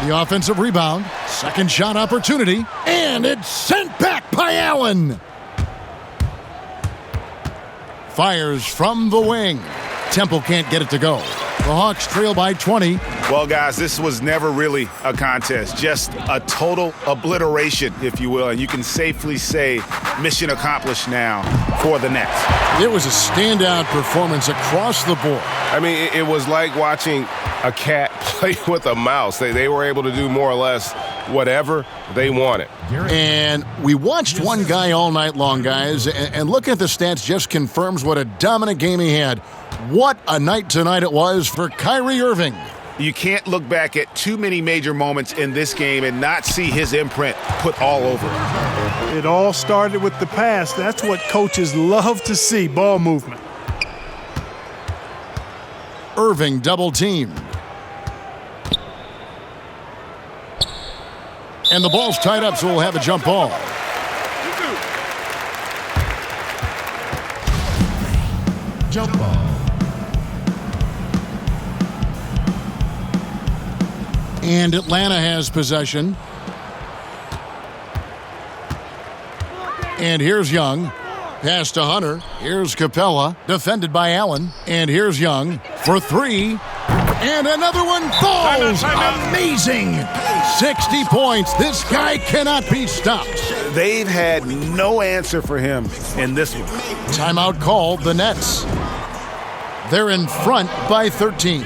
S4: The offensive rebound, second shot opportunity, and it's sent back by Allen. Fires from the wing. Temple can't get it to go. The Hawks trail by 20.
S7: Well, guys, this was never really a contest, just a total obliteration, if you will. And you can safely say mission accomplished now for the Nets.
S4: It was a standout performance across the board.
S8: I mean, it was like watching a cat play with a mouse. They were able to do more or less whatever they wanted.
S4: And we watched one guy all night long, guys, and looking at the stats just confirms what a dominant game he had. What a night tonight it was for Kyrie Irving.
S7: You can't look back at too many major moments in this game and not see his imprint put all over it.
S6: It all started with the pass. That's what coaches love to see, ball movement.
S4: Irving double-teamed. And the ball's tied up, so we'll have a jump ball.
S10: Jump ball.
S4: And Atlanta has possession. And here's Young. Pass to Hunter. Here's Capella. Defended by Allen. And here's Young for three. And another one falls. Amazing. 60 points. This guy cannot be stopped.
S7: They've had no answer for him in this one.
S4: Timeout called the Nets. They're in front by 13.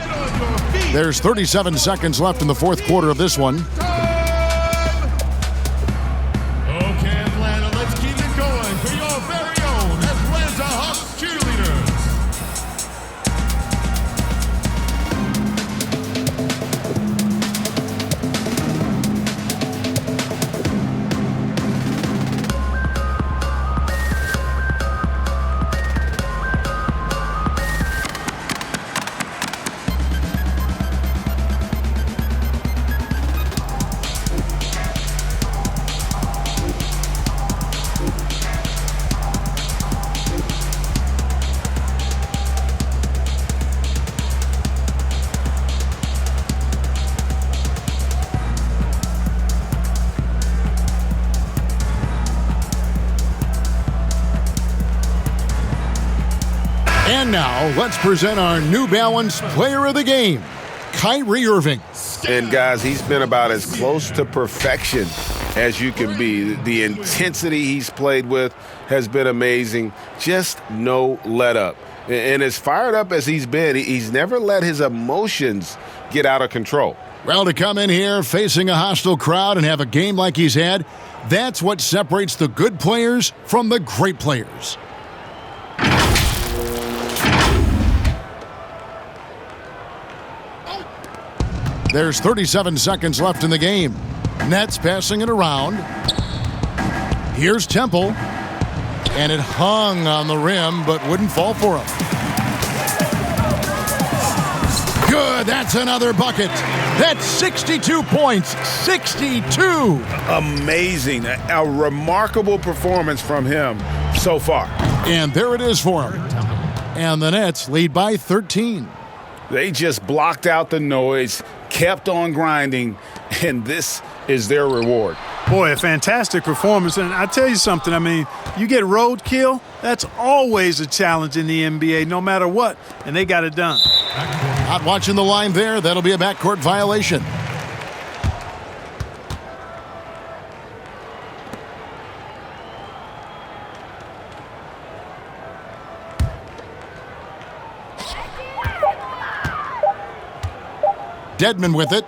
S4: There's 37 seconds left in the fourth quarter of this one.
S10: Okay, Atlanta, let's keep it going for your very own Atlanta Hawks cheerleaders.
S4: And now, let's present our New Balance Player of the Game, Kyrie Irving.
S8: And guys, he's been about as close to perfection as you can be. The intensity he's played with has been amazing. Just no let up. And as fired up as he's been, he's never let his emotions get out of control.
S4: Well, to come in here facing a hostile crowd and have a game like he's had, that's what separates the good players from the great players. There's 37 seconds left in the game. Nets passing it around. Here's Temple. And it hung on the rim, but wouldn't fall for him. Good, that's another bucket. That's 62 points, 62.
S7: Amazing, a remarkable performance from him so far.
S4: And there it is for him. And the Nets lead by 13.
S7: They just blocked out the noise, kept on grinding, and this is their reward.
S6: Boy, a fantastic performance. And I tell you something, I mean, you get roadkill, that's always a challenge in the NBA, no matter what, and they got it done.
S4: Not watching the line there. That'll be a backcourt violation. Dedmon with it.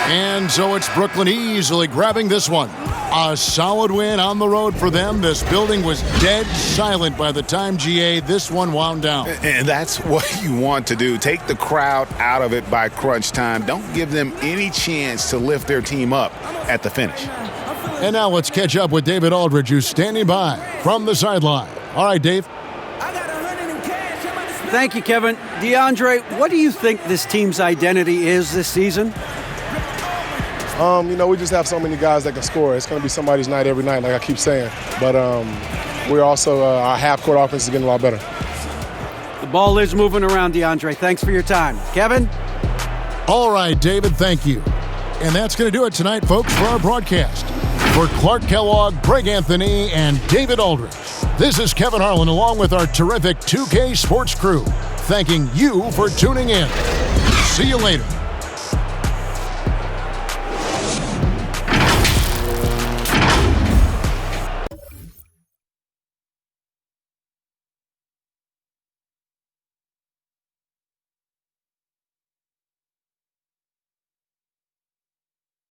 S4: And so it's Brooklyn easily grabbing this one. A solid win on the road for them. This building was dead silent by the time, GA, this one wound down.
S7: And that's what you want to do. Take the crowd out of it by crunch time. Don't give them any chance to lift their team up at the finish.
S4: And now let's catch up with David Aldridge, who's standing by from the sideline. All right, Dave.
S5: Thank you, Kevin. DeAndre, what do you think this team's identity is this season?
S17: We just have so many guys that can score. It's going to be somebody's night every night, like I keep saying. But we're also, our half-court offense is getting a lot better.
S5: The ball is moving around, DeAndre. Thanks for your time. Kevin?
S4: All right, David, thank you. And that's going to do it tonight, folks, for our broadcast. For Clark Kellogg, Greg Anthony, and David Aldridge, this is Kevin Harlan along with our terrific 2K Sports crew. thanking you for tuning in. See you later.